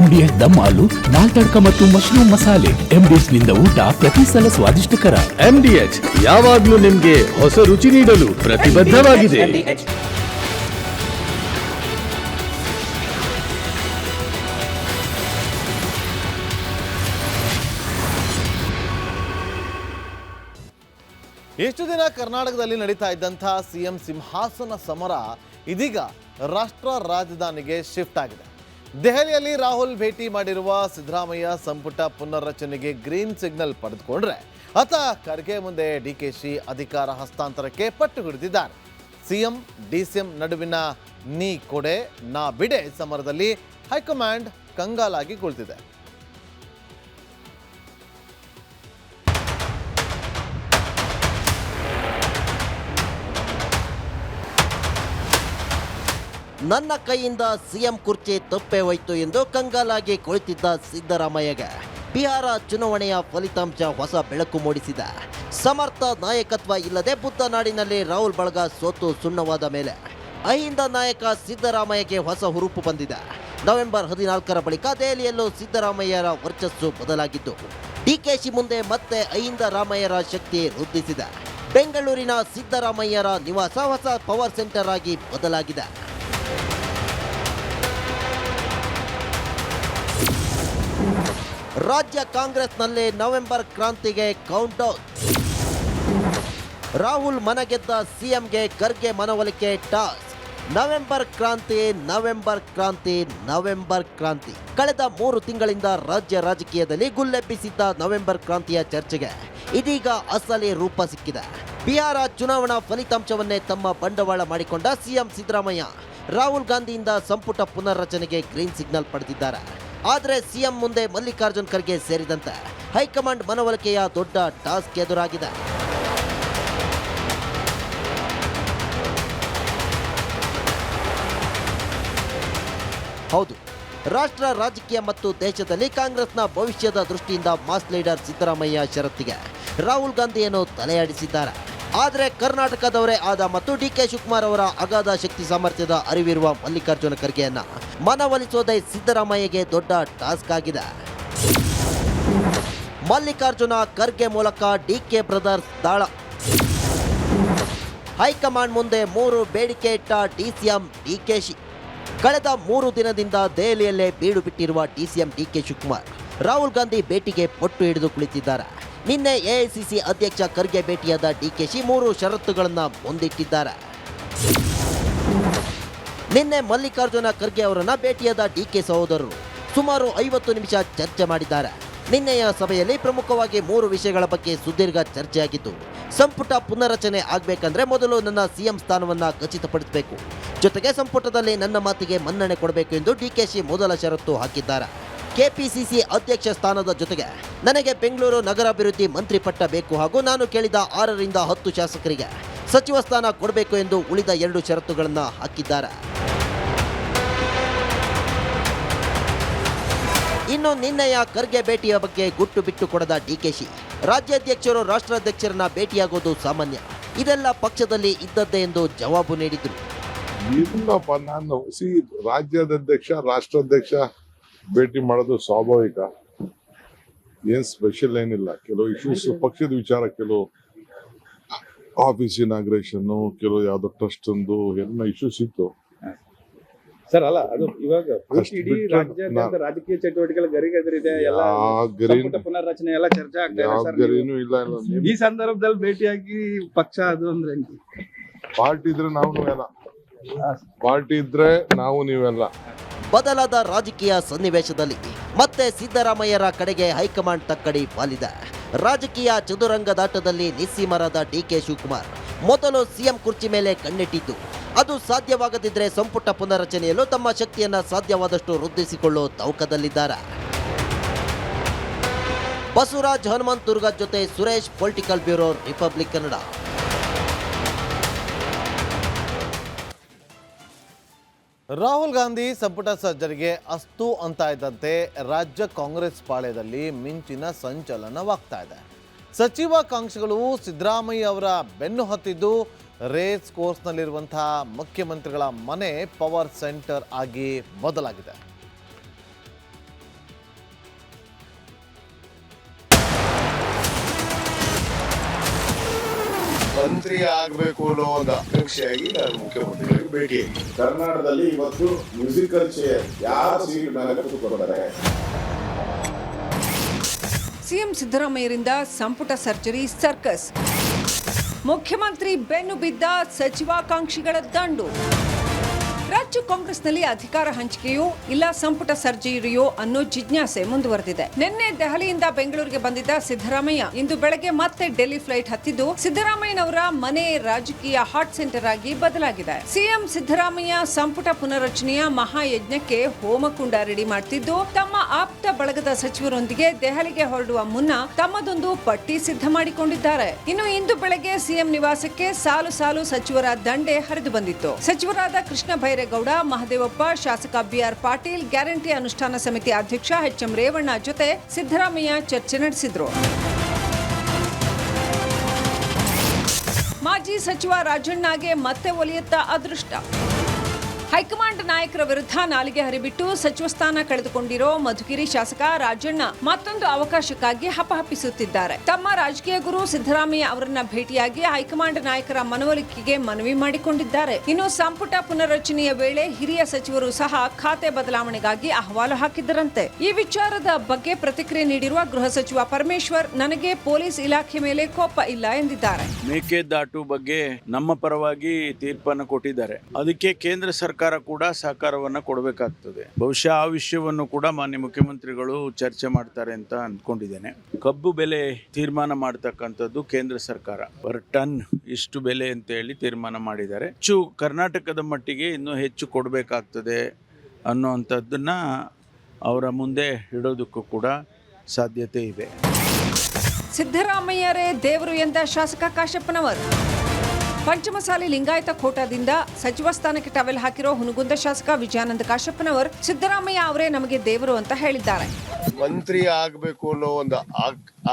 MDS ದಮ್ ಆಲು, ನಾಲ್ ತಡ್ಕ ಮತ್ತು mushroom ಮಸಾಲೆ. MDS ನಿಂದ ಊಟ ಪ್ರತಿ ಸಲ ಸ್ವಾದಿಷ್ಟಕರ. MDH ಯಾವಾಗ್ಲೂ ನಿಮ್ಗೆ ಹೊಸ ರುಚಿ ನೀಡಲು ಪ್ರತಿಬದ್ಧವಾಗಿದೆ. ಎಷ್ಟು ದಿನ ಕರ್ನಾಟಕದಲ್ಲಿ ನಡೀತಾ ಇದ್ದಂತಹ ಸಿಎಂ ಸಿಂಹಾಸನ ಸಮರ ಇದೀಗ ರಾಷ್ಟ್ರ ರಾಜಧಾನಿಗೆ ಶಿಫ್ಟ್ ಆಗಿದೆ. ದೆಹಲಿಯಲ್ಲಿ ರಾಹುಲ್ ಭೇಟಿ ಮಾಡಿರುವ ಸಿದ್ದರಾಮಯ್ಯ ಸಂಪುಟ ಪುನರ್ರಚನೆಗೆ ಗ್ರೀನ್ ಸಿಗ್ನಲ್ ಪಡೆದುಕೊಂಡ್ರೆ ಆತ ಖರ್ಗೆ ಮುಂದೆ ಡಿಕೆಶಿ ಅಧಿಕಾರ ಹಸ್ತಾಂತರಕ್ಕೆ ಪಟ್ಟು ಹಿಡಿದಿದ್ದಾರೆ. ಸಿಎಂ ಡಿಸಿಎಂ ನಡುವಿನ ನೀ ಕೊಡೆ ನಾ ಬಿಡೆ ಸಮರದಲ್ಲಿ ಹೈಕಮಾಂಡ್ ಕಂಗಾಲಾಗಿ ಕುಳಿತಿದೆ. ನನ್ನ ಕೈಯಿಂದ ಸಿಎಂ ಕುರ್ಚಿ ತಪ್ಪೇ ಹೋಯ್ತು ಎಂದು ಕಂಗಾಲಾಗಿ ಕುಳಿತಿದ್ದ ಸಿದ್ದರಾಮಯ್ಯಗೆ ಬಿಹಾರ ಚುನಾವಣೆಯ ಫಲಿತಾಂಶ ಹೊಸ ಬೆಳಕು ಮೂಡಿಸಿದೆ. ಸಮರ್ಥ ನಾಯಕತ್ವ ಇಲ್ಲದೆ ಬುದ್ಧ ನಾಡಿನಲ್ಲಿ ರಾಹುಲ್ ಬಳಗ ಸೋತು ಸುಣ್ಣವಾದ ಮೇಲೆ ಅಹಿಂದ ನಾಯಕ ಸಿದ್ದರಾಮಯ್ಯಗೆ ಹೊಸ ಹುರುಪು ಬಂದಿದೆ. ನವೆಂಬರ್ 14ರ ಬಳಿಕ ದೆಹಲಿಯಲ್ಲೂ ಸಿದ್ದರಾಮಯ್ಯರ ವರ್ಚಸ್ಸು ಬದಲಾಗಿದ್ದು ಡಿಕೆಶಿ ಮುಂದೆ ಮತ್ತೆ ಅಹಿಂದ ರಾಮಯ್ಯರ ಶಕ್ತಿ ವೃದ್ಧಿಸಿದೆ. ಬೆಂಗಳೂರಿನ ಸಿದ್ದರಾಮಯ್ಯರ ನಿವಾಸ ಹೊಸ ಪವರ್ ಸೆಂಟರ್ ಆಗಿ ಬದಲಾಗಿದೆ. ರಾಜ್ಯ ಕಾಂಗ್ರೆಸ್ನಲ್ಲಿ ನವೆಂಬರ್ ಕ್ರಾಂತಿಗೆ ಕೌಂಟ್ಡೌನ್. ರಾಹುಲ್ ಮನಗೆದ್ದ ಸಿಎಂಗೆ ಖರ್ಗೆ ಮನವೊಲಿಕೆ ಟಾಸ್. ನವೆಂಬರ್ ಕ್ರಾಂತಿ, ನವೆಂಬರ್ ಕ್ರಾಂತಿ, ನವೆಂಬರ್ ಕ್ರಾಂತಿ. ಕಳೆದ 3 ತಿಂಗಳಿಂದ ರಾಜ್ಯ ರಾಜಕೀಯದಲ್ಲಿ ಗುಲ್ಲೆಬ್ಬಿಸಿದ್ದ ನವೆಂಬರ್ ಕ್ರಾಂತಿಯ ಚರ್ಚೆಗೆ ಇದೀಗ ಅಸಲಿ ರೂಪ ಸಿಕ್ಕಿದೆ. ಬಿಹಾರ ಚುನಾವಣಾ ಫಲಿತಾಂಶವನ್ನೇ ತಮ್ಮ ಬಂಡವಾಳ ಮಾಡಿಕೊಂಡ ಸಿಎಂ ಸಿದ್ದರಾಮಯ್ಯ ರಾಹುಲ್ ಗಾಂಧಿಯಿಂದ ಸಂಪುಟ ಪುನರ್ರಚನೆಗೆ ಗ್ರೀನ್ ಸಿಗ್ನಲ್ ಪಡೆದಿದ್ದಾರೆ. ಆದರೆ ಸಿಎಂ ಮುಂದೆ ಮಲ್ಲಿಕಾರ್ಜುನ್ ಖರ್ಗೆ ಸೇರಿದಂತೆ ಹೈಕಮಾಂಡ್ ಮನವೊಲಿಕೆಯ ದೊಡ್ಡ ಟಾಸ್ಕ್ ಎದುರಾಗಿದೆ. ಹೌದು, ರಾಷ್ಟ್ರ ರಾಜಕೀಯ ಮತ್ತು ದೇಶದಲ್ಲಿ ಕಾಂಗ್ರೆಸ್ನ ಭವಿಷ್ಯದ ದೃಷ್ಟಿಯಿಂದ ಮಾಸ್ ಲೀಡರ್ ಸಿದ್ದರಾಮಯ್ಯ ಷರತ್ತಿಗೆ ರಾಹುಲ್ ಗಾಂಧಿಯನ್ನು ತಲೆಯಾಡಿಸಿದ್ದಾರೆ. ಆದರೆ ಕರ್ನಾಟಕದವರೇ ಆದ ಮತ್ತು ಡಿಕೆ ಶಿವಕುಮಾರ್ ಅವರ ಅಗಾಧ ಶಕ್ತಿ ಸಾಮರ್ಥ್ಯದ ಅರಿವಿರುವ ಮಲ್ಲಿಕಾರ್ಜುನ ಖರ್ಗೆಯನ್ನ ಮನವೊಲಿಸೋದೇ ಸಿದ್ದರಾಮಯ್ಯಗೆ ದೊಡ್ಡ ಟಾಸ್ಕ್ ಆಗಿದೆ. ಮಲ್ಲಿಕಾರ್ಜುನ ಖರ್ಗೆ ಮೂಲಕ ಡಿಕೆ ಬ್ರದರ್ಸ್ ದಾಳ. ಹೈಕಮಾಂಡ್ ಮುಂದೆ 3 ಬೇಡಿಕೆ ಇಟ್ಟ ಡಿಸಿಎಂ ಡಿಕೆಶಿ. ಕಳೆದ 3 ದಿನದಿಂದ ದೆಹಲಿಯಲ್ಲೇ ಬೀಡು ಬಿಟ್ಟಿರುವ ಡಿಸಿಎಂ ಡಿಕೆ ಶಿವಕುಮಾರ್ ರಾಹುಲ್ ಗಾಂಧಿ ಭೇಟಿಗೆ ಪಟ್ಟು ಹಿಡಿದು ಕುಳಿತಿದ್ದಾರೆ. ನಿನ್ನೆ ಎಐಸಿಸಿ ಅಧ್ಯಕ್ಷ ಖರ್ಗೆ ಭೇಟಿಯಾದ ಡಿಕೆಶಿ 3 ಷರತ್ತುಗಳನ್ನು ಮುಂದಿಟ್ಟಿದ್ದಾರೆ. ನಿನ್ನೆ ಮಲ್ಲಿಕಾರ್ಜುನ ಖರ್ಗೆ ಅವರನ್ನ ಭೇಟಿಯಾದ ಡಿಕೆ ಸಹೋದರರು ಸುಮಾರು 50 ನಿಮಿಷ ಚರ್ಚೆ ಮಾಡಿದ್ದಾರೆ. ನಿನ್ನೆಯ ಸಭೆಯಲ್ಲಿ ಪ್ರಮುಖವಾಗಿ 3 ವಿಷಯಗಳ ಬಗ್ಗೆ ಸುದೀರ್ಘ ಚರ್ಚೆಯಾಗಿದ್ದು, ಸಂಪುಟ ಪುನರ್ರಚನೆ ಆಗಬೇಕಂದ್ರೆ ಮೊದಲು ನನ್ನ ಸಿಎಂ ಸ್ಥಾನವನ್ನ ಖಚಿತಪಡಿಸಬೇಕು, ಜೊತೆಗೆ ಸಂಪುಟದಲ್ಲಿ ನನ್ನ ಮಾತಿಗೆ ಮನ್ನಣೆ ಕೊಡಬೇಕು ಎಂದು ಡಿಕೆಶಿ ಮೊದಲ ಷರತ್ತು ಹಾಕಿದ್ದಾರೆ. ಕೆಪಿಸಿಸಿ ಅಧ್ಯಕ್ಷ ಸ್ಥಾನದ ಜೊತೆಗೆ ನನಗೆ ಬೆಂಗಳೂರು ನಗರಾಭಿವೃದ್ಧಿ ಮಂತ್ರಿ ಪಟ್ಟ ಬೇಕು ಹಾಗೂ ನಾನು ಕೇಳಿದ 6 ರಿಂದ 10 ಶಾಸಕರಿಗೆ ಸಚಿವ ಸ್ಥಾನ ಕೊಡಬೇಕು ಎಂದು ಉಳಿದ 2 ಷರತ್ತುಗಳನ್ನು ಹಾಕಿದ್ದಾರೆ. ಇನ್ನು ನಿನ್ನೆಯ ಖರ್ಗೆ ಭೇಟಿಯ ಬಗ್ಗೆ ಗುಟ್ಟು ಬಿಟ್ಟು ಕೊಡದ ಡಿಕೆಶಿ ರಾಜ್ಯಾಧ್ಯಕ್ಷರು ರಾಷ್ಟ್ರಾಧ್ಯಕ್ಷರನ್ನ ಭೇಟಿಯಾಗೋದು ಸಾಮಾನ್ಯ, ಇದೆಲ್ಲ ಪಕ್ಷದಲ್ಲಿ ಇದ್ದದ್ದೇ ಎಂದು ಜವಾಬು ನೀಡಿದ್ರು. ಇಲ್ಲಪ್ಪ, ನಾನು ರಾಜ್ಯಾಧ್ಯಕ್ಷ ರಾಷ್ಟ್ರಾಧ್ಯಕ್ಷ ಭೇಟಿ ಮಾಡೋದು ಸ್ವಾಭಾವಿಕ, ಏನ್ ಸ್ಪೆಷಲ್ ಏನಿಲ್ಲ. ಕೆಲವು ಇಶ್ಯೂಸ್ ಪಕ್ಷದ ವಿಚಾರ, ಕೆಲವು ಆಫೀಸ್ ಇನಾಗ್ರೇಷನ್, ಕೆಲವು ಯಾವ್ದೋ ಟ್ರಸ್ಟ್ ಒಂದು ಎಲ್ಲ ಇಶ್ಯೂಸ್ ಇತ್ತು ಸರ್. ಅಲ್ಲ, ಅದು ಇವಾಗ ಇಡೀ ರಾಜ್ಯಾದ್ಯಂತ ರಾಜಕೀಯ ಚಟುವಟಿಕೆಗಳ ಗರಿಗೆದರಿದೆ, ಎಲ್ಲ ಪುನರ್ರಚನೆ ಎಲ್ಲ ಚರ್ಚೆ ಆಗ್ತಾ ಇದೆ ಸರ್. ಈ ಸಂದರ್ಭದಲ್ಲಿ ಭೇಟಿಯಾಗಿ ಪಕ್ಷ ಅದು ಅಂದ್ರೆ ಪಾರ್ಟಿ ಇದ್ರೆ ನಾವು ನೀವೆಲ್ಲ, ಪಾರ್ಟಿ ಇದ್ರೆ ನಾವು ನೀವೆಲ್ಲ. ಬದಲಾದ ರಾಜಕೀಯ ಸನ್ನಿವೇಶದಲ್ಲಿ ಮತ್ತೆ ಸಿದ್ದರಾಮಯ್ಯರ ಕಡೆಗೆ ಹೈಕಮಾಂಡ್ ತಕ್ಕಡಿ ವಾಲಿದೆ. ರಾಜಕೀಯ ಚದುರಂಗದಾಟದಲ್ಲಿ ನಿಸ್ಸೀಮರಾದ ಡಿಕೆ ಶಿವಕುಮಾರ್ ಮೊದಲು ಸಿಎಂ ಕುರ್ಚಿ ಮೇಲೆ ಕಣ್ಣಿಟ್ಟಿದ್ದು, ಅದು ಸಾಧ್ಯವಾಗದಿದ್ದರೆ ಸಂಪುಟ ಪುನರ್ರಚನೆಯಲ್ಲೂ ತಮ್ಮ ಶಕ್ತಿಯನ್ನ ಸಾಧ್ಯವಾದಷ್ಟು ವೃದ್ಧಿಸಿಕೊಳ್ಳೋ ತವಕದಲ್ಲಿದ್ದಾರೆ. ಬಸವರಾಜ್ ಹನುಮಂತುರ್ಗ ಜೊತೆ Suresh, political bureau, republic Kannada. Rahul Gandhi ಸಂಪುಟ ಸರ್ಜರಿಗೆ ಅಸ್ತು ಅಂತ ಇದ್ದಂತೆ ರಾಜ್ಯ ಕಾಂಗ್ರೆಸ್ ಪಾಳ್ಯದಲ್ಲಿ ಮಿಂಚಿನ ಸಂಚಲನವಾಗ್ತಾ ಇದೆ. ಸಚಿವಾಕಾಂಕ್ಷಿಗಳು ಸಿದ್ದರಾಮಯ್ಯ ಅವರ ಬೆನ್ನು ಹತ್ತಿದ್ದು ರೇಸ್ ಕೋರ್ಸ್ನಲ್ಲಿರುವಂತಹ ಮುಖ್ಯಮಂತ್ರಿಗಳ ಮನೆ ಪವರ್ ಸೆಂಟರ್ ಆಗಿ ಬದಲಾಗಿದೆ. ಮಂತ್ರಿ ಆಗಬೇಕು ಅನ್ನೋ ಒಂದು ಆಕಾಂಕ್ಷೆಯಾಗಿ ನಾನು ಮುಖ್ಯಮಂತ್ರಿಗಳಿಗೆ ಭೇಟಿಯಾಗಿ ಕರ್ನಾಟಕದಲ್ಲಿ ಇವತ್ತು ಮ್ಯೂಸಿಕಲ್ ಚೇರ್ ಯಾರ ಸೀಟ್ ಮೇಲೆ ಕೂತ್ಕೊಳ್ತಾರೆ. ಸಿಎಂ ಸಿದ್ದರಾಮಯ್ಯರಿಂದ ಸಂಪುಟ ಸರ್ಜರಿ ಸರ್ಕಸ್. ಮುಖ್ಯಮಂತ್ರಿ ಬೆನ್ನು ಬಿದ್ದ ಸಚಿವಾಕಾಂಕ್ಷಿಗಳ ದಂಡು. ರಾಜ್ಯ ಕಾಂಗ್ರೆಸ್ನಲ್ಲಿ ಅಧಿಕಾರ ಹಂಚಿಕೆಯೋ ಇಲ್ಲ ಸಂಪುಟ ಸರ್ಜರಿಯೋ ಅನ್ನೋ ಜಿಜ್ಞಾಸೆ ಮುಂದುವರೆದಿದೆ. ನಿನ್ನೆ ದೆಹಲಿಯಿಂದ ಬೆಂಗಳೂರಿಗೆ ಬಂದಿದ್ದ ಸಿದ್ದರಾಮಯ್ಯ ಇಂದು ಬೆಳಗ್ಗೆ ಮತ್ತೆ ಡೆಲ್ಲಿ ಫ್ಲೈಟ್ ಹತ್ತಿದ್ದು ಸಿದ್ದರಾಮಯ್ಯನವರ ಮನೆ ರಾಜಕೀಯ ಹಾಟ್ ಸೆಂಟರ್ ಆಗಿ ಬದಲಾಗಿದೆ. ಸಿಎಂ ಸಿದ್ದರಾಮಯ್ಯ ಸಂಪುಟ ಪುನರ್ರಚನೆಯ ಮಹಾಯಜ್ಞಕ್ಕೆ ಹೋಮಕುಂಡ ರೆಡಿ ಮಾಡ್ತಿದ್ದು ತಮ್ಮ ಆಪ್ತ ಬಳಗದ ಸಚಿವರೊಂದಿಗೆ ದೆಹಲಿಗೆ ಹೊರಡುವ ಮುನ್ನ ತಮ್ಮದೊಂದು ಪಟ್ಟಿ ಸಿದ್ಧ ಮಾಡಿಕೊಂಡಿದ್ದಾರೆ. ಇನ್ನು ಇಂದು ಬೆಳಗ್ಗೆ ಸಿಎಂ ನಿವಾಸಕ್ಕೆ ಸಾಲು ಸಾಲು ಸಚಿವರ ದಂಡೆ ಹರಿದು ಬಂದಿತ್ತು. ಸಚಿವರಾದ ಕೃಷ್ಣ ಬೈರೇಗೌಡ, ಮಹದೇವಪ್ಪ, ಶಾಸಕ ಬಿಆರ್ ಪಾಟೀಲ್, ಗ್ಯಾರಂಟಿ ಅನುಷ್ಠಾನ ಸಮಿತಿ ಅಧ್ಯಕ್ಷ ಎಚ್ಎಂ ರೇವಣ್ಣ ಜೊತೆ ಸಿದ್ದರಾಮಯ್ಯ ಚರ್ಚೆ ನಡೆಸಿದ್ರು. ಮಾಜಿ ಸಚಿವ ರಾಜಣ್ಣಗೆ ಮತ್ತೆ ಒಲಿಯುತ್ತ ಅದೃಷ್ಟ. ಹೈಕಮಾಂಡ್ ನಾಯಕರ ವಿರುದ್ಧ ನಾಲಿಗೆ ಹರಿಬಿಟ್ಟು ಸಚಿವ ಸ್ಥಾನ ಕಳೆದುಕೊಂಡಿರೋ ಮಧುಗಿರಿ ಶಾಸಕ ರಾಜಣ್ಣ ಮತ್ತೊಂದು ಅವಕಾಶಕ್ಕಾಗಿ ಹಪಹಪಿಸುತ್ತಿದ್ದಾರೆ. ತಮ್ಮ ರಾಜಕೀಯ ಗುರು ಸಿದ್ದರಾಮಯ್ಯ ಅವರನ್ನ ಭೇಟಿಯಾಗಿ ಹೈಕಮಾಂಡ್ ನಾಯಕರ ಮನವೊಲಿಕೆಗೆ ಮನವಿ ಮಾಡಿಕೊಂಡಿದ್ದಾರೆ. ಇನ್ನು ಸಂಪುಟ ಪುನರ್ರಚನೆಯ ವೇಳೆ ಹಿರಿಯ ಸಚಿವರು ಸಹ ಖಾತೆ ಬದಲಾವಣೆಗಾಗಿ ಅಹವಾಲು ಹಾಕಿದ್ದರಂತೆ. ಈ ವಿಚಾರದ ಬಗ್ಗೆ ಪ್ರತಿಕ್ರಿಯೆ ನೀಡಿರುವ ಗೃಹ ಸಚಿವ ಪರಮೇಶ್ವರ್, ನನಗೆ ಪೊಲೀಸ್ ಇಲಾಖೆ ಮೇಲೆ ಕೋಪ ಇಲ್ಲ ಎಂದಿದ್ದಾರೆ. ಮೇಕೆದಾಟು ಬಗ್ಗೆ ನಮ್ಮ ಪರವಾಗಿ ತೀರ್ಪನ್ನು ಕೊಟ್ಟಿದ್ದಾರೆ. ಅದಕ್ಕೆ ಕೇಂದ್ರ ಸರ್ಕಾರ ಕೂಡ ಸಹಕಾರವನ್ನ ಕೊಡಬೇಕಾಗ್ತದೆ. ಬಹುಶಃ ಆ ವಿಷಯವನ್ನು ಕೂಡ ಮಾನ್ಯ ಮುಖ್ಯಮಂತ್ರಿಗಳು ಚರ್ಚೆ ಮಾಡ್ತಾರೆ ಅಂತ ಅಂದ್ಕೊಂಡಿದ್ದೇನೆ. ಕಬ್ಬು ಬೆಲೆ ತೀರ್ಮಾನ ಮಾಡತಕ್ಕಂಥದ್ದು ಕೇಂದ್ರ ಸರ್ಕಾರ. ಪರ್ ಟನ್ ಇಷ್ಟು ಬೆಲೆ ಅಂತ ಹೇಳಿ ತೀರ್ಮಾನ ಮಾಡಿದ್ದಾರೆ. ಹೆಚ್ಚು ಕರ್ನಾಟಕದ ಮಟ್ಟಿಗೆ ಇನ್ನೂ ಹೆಚ್ಚು ಕೊಡಬೇಕಾಗ್ತದೆ ಅನ್ನುವಂಥದ್ದನ್ನ ಅವರ ಮುಂದೆ ಇಡೋದಕ್ಕೂ ಕೂಡ ಸಾಧ್ಯತೆ ಇದೆ. ಸಿದ್ದರಾಮಯ್ಯರೇ ದೇವರು ಎಂದ ಶಾಸಕ ಕಾಶಪ್ಪನವರ್. ಪಂಚಮಸಾಲಿ ಲಿಂಗಾಯತ ಕೋಟಾದಿಂದ ಸಚಿವ ಸ್ಥಾನಕ್ಕೆ ಟವೆಲ್ ಹಾಕಿರೋ ಹುನಗುಂದ ಶಾಸಕ ವಿಜಯಾನಂದ ಕಾಶಪ್ಪನವರ್, ಸಿದ್ದರಾಮಯ್ಯ ಅವರೇ ನಮಗೆ ದೇವರು ಅಂತ ಹೇಳಿದ್ದಾರೆ. ಮಂತ್ರಿ ಆಗಬೇಕು ಅನ್ನೋ ಒಂದು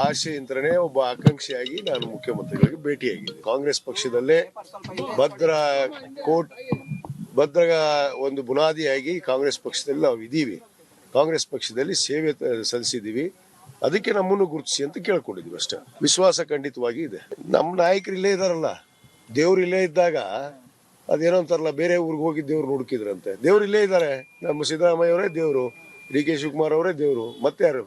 ಆಶೆಯಿಂದನೇ ಒಬ್ಬ ಆಕಾಂಕ್ಷೆಯಾಗಿ ನಾನು ಮುಖ್ಯಮಂತ್ರಿಗಳಿಗೆ ಭೇಟಿಯಾಗಿ ಕಾಂಗ್ರೆಸ್ ಪಕ್ಷದಲ್ಲೇ ಭದ್ರ ಒಂದು ಬುನಾದಿಯಾಗಿ ಕಾಂಗ್ರೆಸ್ ಪಕ್ಷದಲ್ಲಿ ನಾವು ಇದ್ದೀವಿ. ಕಾಂಗ್ರೆಸ್ ಪಕ್ಷದಲ್ಲಿ ಸೇವೆ ಸಲ್ಲಿಸಿದ್ದೀವಿ. ಅದಕ್ಕೆ ನಮ್ಮನ್ನು ಗುರುತಿಸಿ ಅಂತ ಕೇಳ್ಕೊಂಡಿದ್ವಿ ಅಷ್ಟೇ. ವಿಶ್ವಾಸ ಖಂಡಿತವಾಗಿ ಇದೆ. ನಮ್ಮ ನಾಯಕರು ಇಲ್ಲೇ ಇದಾರಲ್ಲ, ದೇವ್ರು ಇಲ್ಲೇ ಇದ್ದಾಗ ಅದೇನೋ ಅಂತಾರಲ್ಲ, ಬೇರೆ ಊರಿಗೆ ಹೋಗಿ ದೇವ್ರು ಹುಡುಕಿದ್ರಂತೆ. ದೇವ್ರು ಇಲ್ಲೇ ಇದ್ದಾರೆ. ನಮ್ಮ ಸಿದ್ದರಾಮಯ್ಯ ಅವರೇ ದೇವರು, ಡಿ.ಕೆ. ಶಿವಕುಮಾರ್ ಅವರೇ ದೇವರು, ಮತ್ತೆ ಯಾರು?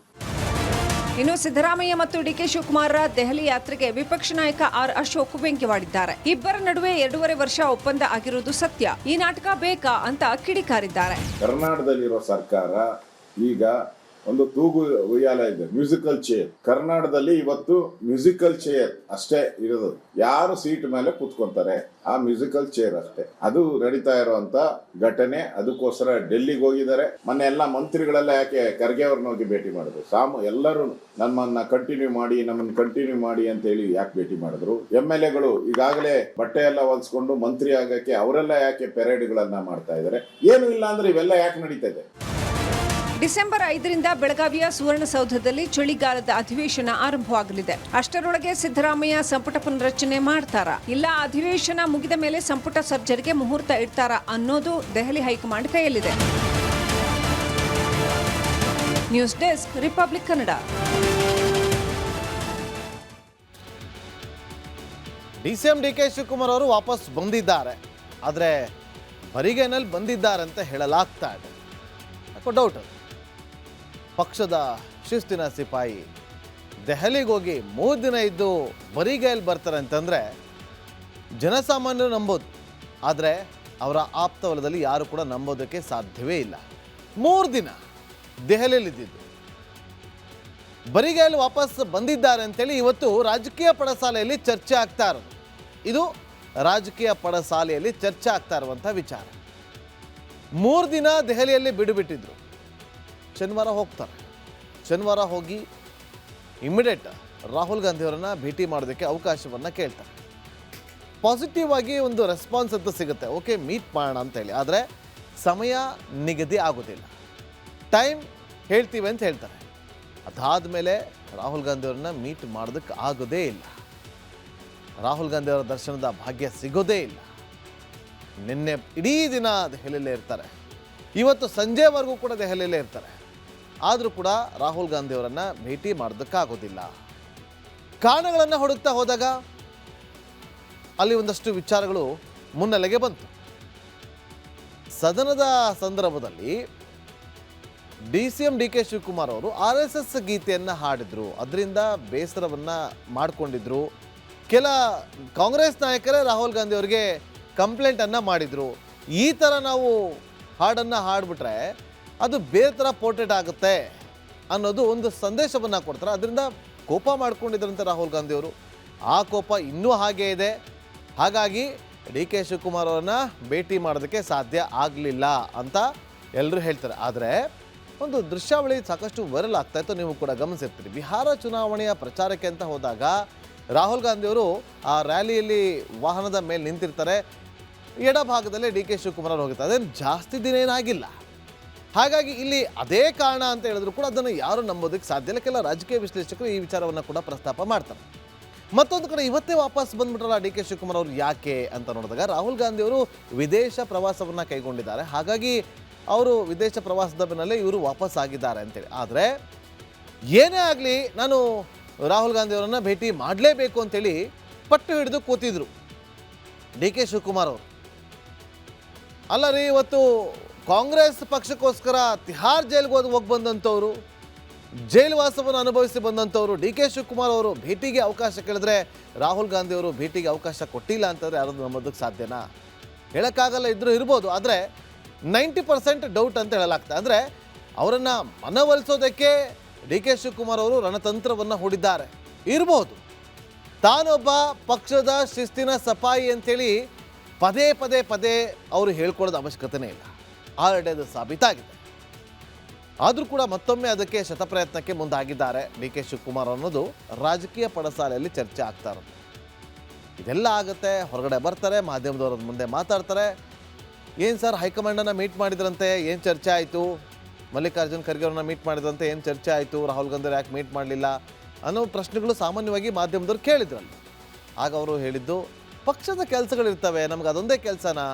ಇನ್ನು ಸಿದ್ದರಾಮಯ್ಯ ಮತ್ತು ಡಿ.ಕೆ. ಶಿವಕುಮಾರ್ ದೆಹಲಿ ಯಾತ್ರೆಗೆ ವಿಪಕ್ಷ ನಾಯಕ ಆರ್ ಅಶೋಕ್ ವ್ಯಂಗ್ಯವಾಡಿದ್ದಾರೆ. ಇಬ್ಬರ ನಡುವೆ 2.5 ವರ್ಷ ಒಪ್ಪಂದ ಆಗಿರುವುದು ಸತ್ಯ. ಈ ನಾಟಕ ಬೇಕಾ ಅಂತ ಕಿಡಿಕಾರಿದ್ದಾರೆ. ಕರ್ನಾಟಕದಲ್ಲಿರೋ ಸರ್ಕಾರ ಈಗ ಒಂದು ತೂಗು ಉಯ್ಯಾಲ ಇದೆ, ಮ್ಯೂಸಿಕಲ್ ಚೇರ್. ಕರ್ನಾಟಕದಲ್ಲಿ ಇವತ್ತು ಮ್ಯೂಸಿಕಲ್ ಚೇರ್ ಅಷ್ಟೇ ಇರೋದು. ಯಾರು ಸೀಟ್ ಮೇಲೆ ಕೂತ್ಕೊಂತಾರೆ ಆ ಮ್ಯೂಸಿಕಲ್ ಚೇರ್ ಅಷ್ಟೇ. ಅದು ನಡೀತಾ ಇರುವಂತ ಘಟನೆ. ಅದಕ್ಕೋಸ್ಕರ ಡೆಲ್ಲಿಗೆ ಹೋಗಿದ್ದಾರೆ. ಮೊನ್ನೆ ಎಲ್ಲ ಮಂತ್ರಿಗಳೆಲ್ಲ ಯಾಕೆ ಖರ್ಗೆ ಅವ್ರನ್ನ ಹೋಗಿ ಭೇಟಿ ಮಾಡಿದ್ರು? ಎಲ್ಲರೂ ನಮ್ಮನ್ನ ಕಂಟಿನ್ಯೂ ಮಾಡಿ ಅಂತ ಹೇಳಿ ಯಾಕೆ ಭೇಟಿ ಮಾಡಿದ್ರು? MLAಗಳು ಈಗಾಗಲೇ ಬಟ್ಟೆ ಎಲ್ಲ ಹೊಲ್ಸ್ಕೊಂಡು ಮಂತ್ರಿ ಆಗಕ್ಕೆ ಅವರೆಲ್ಲ ಯಾಕೆ ಪೆರೇಡ್ಗಳನ್ನ ಮಾಡ್ತಾ ಇದ್ದಾರೆ? ಏನು ಇಲ್ಲ ಅಂದ್ರೆ ಇವೆಲ್ಲ ಯಾಕೆ ನಡೀತಾ ಇದೆ? ಡಿಸೆಂಬರ್ 5ರಿಂದ ಬೆಳಗಾವಿಯ ಸುವರ್ಣಸೌಧದಲ್ಲಿ ಚಳಿಗಾಲದ ಅಧಿವೇಶನ ಆರಂಭವಾಗಲಿದೆ. ಅಷ್ಟರೊಳಗೆ ಸಿದ್ದರಾಮಯ್ಯ ಸಂಪುಟ ಪುನರ್ರಚನೆ ಮಾಡ್ತಾರಾ, ಇಲ್ಲ ಅಧಿವೇಶನ ಮುಗಿದ ಮೇಲೆ ಸಂಪುಟ ಸರ್ಜರಿಗೆ ಮುಹೂರ್ತ ಇಡ್ತಾರಾ ಅನ್ನೋದು ದೆಹಲಿ ಹೈಕಮಾಂಡ್ ಕೈಯಲ್ಲಿದೆ. News desk, Republic Kannada. D K. Shivakumar ಅವರು ವಾಪಸ್ ಬಂದಿದ್ದಾರೆ. ಆದರೆ ಬರಿಗೈನಲ್ಲಿ ಬಂದಿದ್ದಾರೆ ಅಂತ ಹೇಳಲಾಗ್ತಾ ಇದೆ. ಯಾಕೋ ಡೌಟ್. ಪಕ್ಷದ ಶಿಸ್ತಿನ ಸಿಪಾಯಿ ದೆಹಲಿಗೆ ಹೋಗಿ 3 ದಿನ ಇದ್ದು ಬರಿಗೈಯಲ್ಲಿ ಬರ್ತಾರೆ ಅಂತಂದರೆ ಜನಸಾಮಾನ್ಯರು ನಂಬೋದು. ಆದರೆ ಅವರ ಆಪ್ತ ವಲಯದಲ್ಲಿ ಯಾರು ಕೂಡ ನಂಬೋದಕ್ಕೆ ಸಾಧ್ಯವೇ ಇಲ್ಲ. 3 ದಿನ ದೆಹಲಿಯಲ್ಲಿದ್ದು ಬರಿಗೈಯಲ್ಲಿ ವಾಪಸ್ ಬಂದಿದ್ದಾರೆ ಅಂತೇಳಿ ಇವತ್ತು ರಾಜಕೀಯ ಪಡಸಾಲೆಯಲ್ಲಿ ಚರ್ಚೆ ಆಗ್ತಾ ಇರೋದು. ಇದು ರಾಜಕೀಯ ಪಡಸಾಲೆಯಲ್ಲಿ ಚರ್ಚೆ ಆಗ್ತಾ ಇರುವಂಥ ವಿಚಾರ. 3 ದಿನ ದೆಹಲಿಯಲ್ಲಿ ಬಿಡುಬಿಟ್ಟಿದ್ರು. ಶನಿವಾರ ಹೋಗ್ತಾರೆ. ಶನಿವಾರ ಹೋಗಿ ಇಮಿಡಿಯೇಟ್ ರಾಹುಲ್ ಗಾಂಧಿ ಅವರನ್ನ ಭೇಟಿ ಮಾಡೋದಕ್ಕೆ ಅವಕಾಶವನ್ನು ಕೇಳ್ತಾರೆ. ಪಾಸಿಟಿವ್ ಆಗಿ ಒಂದು ರೆಸ್ಪಾನ್ಸ್ ಅಂತ ಸಿಗುತ್ತೆ, ಓಕೆ ಮೀಟ್ ಮಾಡೋಣ ಅಂತೇಳಿ. ಆದರೆ ಸಮಯ ನಿಗದಿ ಆಗೋದಿಲ್ಲ, ಟೈಮ್ ಹೇಳ್ತೀವಿ ಅಂತ ಹೇಳ್ತಾರೆ. ಅದಾದಮೇಲೆ ರಾಹುಲ್ ಗಾಂಧಿ ಅವ್ರನ್ನ ಮೀಟ್ ಮಾಡೋದಕ್ಕೆ ಆಗೋದೇ ಇಲ್ಲ. ರಾಹುಲ್ ಗಾಂಧಿ ಅವರ ದರ್ಶನದ ಭಾಗ್ಯ ಸಿಗೋದೇ ಇಲ್ಲ. ನಿನ್ನೆ ಇಡೀ ದಿನ ದೆಹಲಿಯಲ್ಲೇ ಇರ್ತಾರೆ. ಇವತ್ತು ಸಂಜೆವರೆಗೂ ಕೂಡ ದೆಹಲಿಯಲ್ಲೇ ಇರ್ತಾರೆ. ಆದರೂ ಕೂಡ ರಾಹುಲ್ ಗಾಂಧಿ ಅವರನ್ನು ಭೇಟಿ ಮಾಡೋದಕ್ಕಾಗೋದಿಲ್ಲ. ಕಾರಣಗಳನ್ನು ಹುಡುಕ್ತಾ ಹೋದಾಗ ಅಲ್ಲಿ ಒಂದಷ್ಟು ವಿಚಾರಗಳು ಮುನ್ನೆಲೆಗೆ ಬಂತು. ಸದನದ ಸಂದರ್ಭದಲ್ಲಿ DCM DK ಶಿವಕುಮಾರ್ ಅವರು RSS ಗೀತೆಯನ್ನು ಹಾಡಿದ್ರು, ಅದರಿಂದ ಬೇಸರವನ್ನು ಮಾಡಿಕೊಂಡಿದ್ರು. ಕೆಲ ಕಾಂಗ್ರೆಸ್ ನಾಯಕರೇ ರಾಹುಲ್ ಗಾಂಧಿ ಅವರಿಗೆ ಕಂಪ್ಲೇಂಟನ್ನು ಮಾಡಿದರು. ಈ ಥರ ನಾವು ಹಾಡನ್ನು ಹಾಡಿಬಿಟ್ರೆ ಅದು ಬೇರೆ ಥರ ಪೋರ್ಟ್ರೇಟ್ ಆಗುತ್ತೆ ಅನ್ನೋದು ಒಂದು ಸಂದೇಶವನ್ನು ಕೊಡ್ತಾರೆ. ಅದರಿಂದ ಕೋಪ ಮಾಡ್ಕೊಂಡಿದ್ರಂತೆ ರಾಹುಲ್ ಗಾಂಧಿ ಅವರು. ಆ ಕೋಪ ಇನ್ನೂ ಹಾಗೇ ಇದೆ. ಹಾಗಾಗಿ DK ಶಿವಕುಮಾರ್ ಅವರನ್ನ ಭೇಟಿ ಮಾಡೋದಕ್ಕೆ ಸಾಧ್ಯ ಆಗಲಿಲ್ಲ ಅಂತ ಎಲ್ಲರೂ ಹೇಳ್ತಾರೆ. ಆದರೆ ಒಂದು ದೃಶ್ಯಾವಳಿ ಸಾಕಷ್ಟು ವೈರಲ್ ಆಗ್ತಾ ಇತ್ತು, ನೀವು ಕೂಡ ಗಮನಿಸಿರ್ತೀರಿ. ಬಿಹಾರ ಚುನಾವಣೆಯ ಪ್ರಚಾರಕ್ಕೆ ಅಂತ ಹೋದಾಗ ರಾಹುಲ್ ಗಾಂಧಿ ಅವರು ಆ ರ್ಯಾಲಿಯಲ್ಲಿ ವಾಹನದ ಮೇಲೆ ನಿಂತಿರ್ತಾರೆ. ಎಡಭಾಗದಲ್ಲೇ DK ಶಿವಕುಮಾರ್ ಅವರು ಹೋಗಿರ್ತಾರೆ. ಅದೇನು ಜಾಸ್ತಿ ದಿನ ಏನಾಗಿಲ್ಲ. ಹಾಗಾಗಿ ಇಲ್ಲಿ ಅದೇ ಕಾರಣ ಅಂತ ಹೇಳಿದ್ರು ಕೂಡ ಅದನ್ನು ಯಾರು ನಂಬೋದಕ್ಕೆ ಸಾಧ್ಯ ಇಲ್ಲ. ಕೆಲ ರಾಜಕೀಯ ವಿಶ್ಲೇಷಕರು ಈ ವಿಚಾರವನ್ನು ಕೂಡ ಪ್ರಸ್ತಾಪ ಮಾಡ್ತಾರೆ. ಮತ್ತೊಂದು ಕಡೆ ಇವತ್ತೇ ವಾಪಸ್ ಬಂದ್ಬಿಟ್ರಲ್ಲ DK ಶಿವಕುಮಾರ್ ಅವರು, ಯಾಕೆ ಅಂತ ನೋಡಿದಾಗ ರಾಹುಲ್ ಗಾಂಧಿ ಅವರು ವಿದೇಶ ಪ್ರವಾಸವನ್ನು ಕೈಗೊಂಡಿದ್ದಾರೆ. ಹಾಗಾಗಿ ಅವರು ವಿದೇಶ ಪ್ರವಾಸದ ಬೆನ್ನಲ್ಲೇ ಇವರು ವಾಪಸ್ ಆಗಿದ್ದಾರೆ ಅಂತೇಳಿ. ಆದರೆ ಏನೇ ಆಗಲಿ ನಾನು ರಾಹುಲ್ ಗಾಂಧಿ ಅವರನ್ನು ಭೇಟಿ ಮಾಡಲೇಬೇಕು ಅಂತೇಳಿ ಪಟ್ಟು ಹಿಡಿದು ಕೂತಿದ್ರು DK ಶಿವಕುಮಾರ್ ಅವರು. ಅಲ್ಲ ರೀ, ಇವತ್ತು ಕಾಂಗ್ರೆಸ್ ಪಕ್ಷಕ್ಕೋಸ್ಕರ ತಿಹಾರ್ ಜೈಲ್ಗೆ ಹೋಗಿ ಬಂದಂಥವ್ರು, ಜೈಲು ವಾಸವನ್ನು ಅನುಭವಿಸಿ ಬಂದಂಥವ್ರು DK ಶಿವಕುಮಾರ್ ಅವರು ಭೇಟಿಗೆ ಅವಕಾಶ ಕೇಳಿದ್ರೆ ರಾಹುಲ್ ಗಾಂಧಿ ಅವರು ಭೇಟಿಗೆ ಅವಕಾಶ ಕೊಟ್ಟಿಲ್ಲ ಅಂತಂದರೆ ಯಾರು ನಂಬೋದಕ್ಕೆ ಸಾಧ್ಯನಾ? ಹೇಳೋಕ್ಕಾಗಲ್ಲ, ಇದ್ರೂ ಇರ್ಬೋದು. ಆದರೆ 90% ಡೌಟ್ ಅಂತ ಹೇಳಲಾಗ್ತದೆ. ಅಂದರೆ ಅವರನ್ನು ಮನವೊಲಿಸೋದಕ್ಕೆ DK ಶಿವಕುಮಾರ್ ಅವರು ರಣತಂತ್ರವನ್ನು ಹೂಡಿದ್ದಾರೆ ಇರ್ಬೋದು. ತಾನೊಬ್ಬ ಪಕ್ಷದ ಶಿಸ್ತಿನ ಸಫಾಯಿ ಅಂಥೇಳಿ ಪದೇ ಪದೇ ಪದೇ ಅವರು ಹೇಳ್ಕೊಳ್ಳೋದು ಅವಶ್ಯಕತೆನೇ ಇಲ್ಲ. ಆಲ್ರೆಡಿ ಅದು ಸಾಬೀತಾಗಿದೆ. ಆದರೂ ಕೂಡ ಮತ್ತೊಮ್ಮೆ ಅದಕ್ಕೆ ಶತಪ್ರಯತ್ನಕ್ಕೆ ಮುಂದಾಗಿದ್ದಾರೆ DK ಶಿವಕುಮಾರ್ ಅನ್ನೋದು ರಾಜಕೀಯ ಪಡಸಾಲೆಯಲ್ಲಿ ಚರ್ಚೆ ಆಗ್ತಾ ಇರೋದು. ಇದೆಲ್ಲ ಆಗುತ್ತೆ, ಹೊರಗಡೆ ಬರ್ತಾರೆ, ಮಾಧ್ಯಮದವ್ರ ಮುಂದೆ ಮಾತಾಡ್ತಾರೆ. ಏನು ಸರ್, ಹೈಕಮಾಂಡನ್ನು ಮೀಟ್ ಮಾಡಿದ್ರಂತೆ, ಏನು ಚರ್ಚೆ ಆಯಿತು? ಮಲ್ಲಿಕಾರ್ಜುನ್ ಖರ್ಗೆ ಅವ್ರನ್ನ ಮೀಟ್ ಮಾಡಿದ್ರಂತೆ, ಏನು ಚರ್ಚೆ ಆಯಿತು? ರಾಹುಲ್ ಗಾಂಧಿ ಯಾಕೆ ಮೀಟ್ ಮಾಡಲಿಲ್ಲ ಅನ್ನೋ ಪ್ರಶ್ನೆಗಳು ಸಾಮಾನ್ಯವಾಗಿ ಮಾಧ್ಯಮದವ್ರು ಕೇಳಿದ್ರಲ್ಲ. ಆಗ ಅವರು ಹೇಳಿದ್ದು, ಪಕ್ಷದ ಕೆಲಸಗಳಿರ್ತವೆ, ನಮ್ಗೆ ಅದೊಂದೇ ಕೆಲಸನಾ?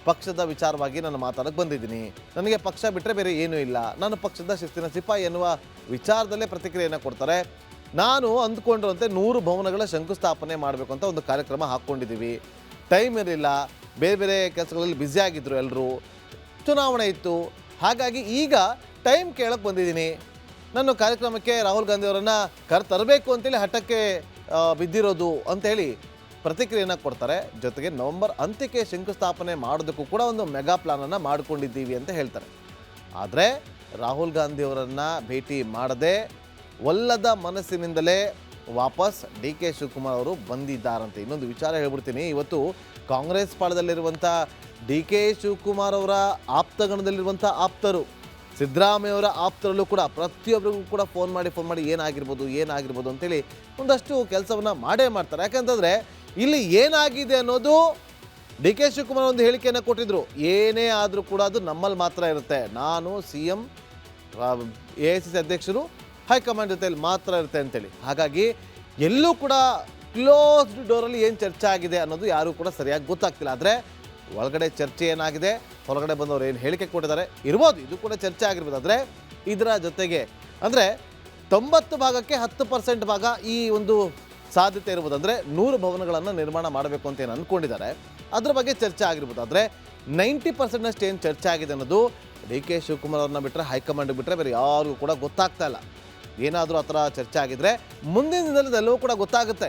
ಪಕ್ಷದ ವಿಚಾರವಾಗಿ ನಾನು ಮಾತಾಡೋಕ್ಕೆ ಬಂದಿದ್ದೀನಿ, ನನಗೆ ಪಕ್ಷ ಬಿಟ್ಟರೆ ಬೇರೆ ಏನೂ ಇಲ್ಲ, ನಾನು ಪಕ್ಷದ ಶಿಸ್ತಿನ ಸಿಪಾಯಿ ಎನ್ನುವ ವಿಚಾರದಲ್ಲೇ ಪ್ರತಿಕ್ರಿಯೆಯನ್ನು ಕೊಡ್ತಾರೆ. ನಾನು ಅಂದ್ಕೊಂಡಿರುವಂತೆ 100 ಭವನಗಳ ಶಂಕುಸ್ಥಾಪನೆ ಮಾಡಬೇಕು ಅಂತ ಒಂದು ಕಾರ್ಯಕ್ರಮ ಹಾಕ್ಕೊಂಡಿದ್ದೀವಿ. ಟೈಮ್ ಇರಲಿಲ್ಲ, ಬೇರೆ ಬೇರೆ ಕೆಲಸಗಳಲ್ಲಿ ಬ್ಯುಸಿಯಾಗಿದ್ದರು ಎಲ್ಲರೂ, ಚುನಾವಣೆ ಇತ್ತು. ಹಾಗಾಗಿ ಈಗ ಟೈಮ್ ಕೇಳೋಕ್ಕೆ ಬಂದಿದ್ದೀನಿ. ನಾನು ಕಾರ್ಯಕ್ರಮಕ್ಕೆ ರಾಹುಲ್ ಗಾಂಧಿ ಅವರನ್ನು ತರಬೇಕು ಅಂತೇಳಿ ಹಠಕ್ಕೆ ಬಿದ್ದಿರೋದು ಅಂಥೇಳಿ ಪ್ರತಿಕ್ರಿಯೆಯನ್ನು ಕೊಡ್ತಾರೆ. ಜೊತೆಗೆ ನವೆಂಬರ್ ಅಂತ್ಯಕ್ಕೆ ಶಂಕುಸ್ಥಾಪನೆ ಮಾಡೋದಕ್ಕೂ ಕೂಡ ಒಂದು ಮೆಗಾ ಪ್ಲಾನನ್ನು ಮಾಡಿಕೊಂಡಿದ್ದೀವಿ ಅಂತ ಹೇಳ್ತಾರೆ. ಆದರೆ ರಾಹುಲ್ ಗಾಂಧಿ ಅವರನ್ನು ಭೇಟಿ ಮಾಡದೆ ಒಲ್ಲದ ಮನಸ್ಸಿನಿಂದಲೇ ವಾಪಸ್ DK ಶಿವಕುಮಾರ್ ಅವರು ಬಂದಿದ್ದಾರಂತೆ. ಇನ್ನೊಂದು ವಿಚಾರ ಹೇಳ್ಬಿಡ್ತೀನಿ. ಇವತ್ತು ಕಾಂಗ್ರೆಸ್ ಪಾಳದಲ್ಲಿರುವಂಥ DK ಶಿವಕುಮಾರ್ ಅವರ ಆಪ್ತಗಣದಲ್ಲಿರುವಂಥ ಆಪ್ತರು, ಸಿದ್ದರಾಮಯ್ಯವರ ಆಪ್ತರಲ್ಲೂ ಕೂಡ ಪ್ರತಿಯೊಬ್ಬರಿಗೂ ಕೂಡ ಫೋನ್ ಮಾಡಿ ಏನಾಗಿರ್ಬೋದು ಅಂತೇಳಿ ಒಂದಷ್ಟು ಕೆಲಸವನ್ನು ಮಾಡೇ ಮಾಡ್ತಾರೆ. ಯಾಕಂತಂದರೆ ಇಲ್ಲಿ ಏನಾಗಿದೆ ಅನ್ನೋದು DK ಶಿವಕುಮಾರ್ ಒಂದು ಹೇಳಿಕೆಯನ್ನು ಕೊಟ್ಟಿದ್ರು, ಏನೇ ಆದರೂ ಕೂಡ ಅದು ನಮ್ಮಲ್ಲಿ ಮಾತ್ರ ಇರುತ್ತೆ, ನಾನು CM AICC ಅಧ್ಯಕ್ಷರು ಹೈಕಮಾಂಡ್ ಜೊತೆಯಲ್ಲಿ ಮಾತ್ರ ಇರುತ್ತೆ ಅಂತೇಳಿ. ಹಾಗಾಗಿ ಎಲ್ಲೂ ಕೂಡ ಕ್ಲೋಸ್ಡ್ ಡೋರಲ್ಲಿ ಏನು ಚರ್ಚೆ ಆಗಿದೆ ಅನ್ನೋದು ಯಾರೂ ಕೂಡ ಸರಿಯಾಗಿ ಗೊತ್ತಾಗ್ತಿಲ್ಲ. ಆದರೆ ಒಳಗಡೆ ಚರ್ಚೆ ಏನಾಗಿದೆ, ಹೊರಗಡೆ ಬಂದವರು ಏನು ಹೇಳಿಕೆ ಕೊಟ್ಟಿದ್ದಾರೆ ಇರ್ಬೋದು, ಇದು ಕೂಡ ಚರ್ಚೆ ಆಗಿರ್ಬೋದು. ಆದರೆ ಇದರ ಜೊತೆಗೆ ಅಂದರೆ 90 ಭಾಗಕ್ಕೆ 10% ಭಾಗ ಈ ಒಂದು ಸಾಧ್ಯತೆ ಇರ್ಬೋದು. ಅಂದರೆ 100 ಭವನಗಳನ್ನು ನಿರ್ಮಾಣ ಮಾಡಬೇಕು ಅಂತ ಏನು ಅಂದ್ಕೊಂಡಿದ್ದಾರೆ, ಅದ್ರ ಬಗ್ಗೆ ಚರ್ಚೆ ಆಗಿರ್ಬೋದು. ಆದರೆ 90% ಏನು ಚರ್ಚೆ ಆಗಿದೆ ಅನ್ನೋದು DK ಶಿವಕುಮಾರ್ ಅವ್ರನ್ನ ಬಿಟ್ಟರೆ, ಹೈಕಮಾಂಡ್ ಬಿಟ್ಟರೆ ಬೇರೆ ಯಾರಿಗೂ ಕೂಡ ಗೊತ್ತಾಗ್ತಾ ಇಲ್ಲ. ಏನಾದರೂ ಆ ಥರ ಚರ್ಚೆ ಆಗಿದ್ರೆ ಮುಂದಿನ ದಿನದಲ್ಲಿ ಎಲ್ಲವೂ ಕೂಡ ಗೊತ್ತಾಗುತ್ತೆ.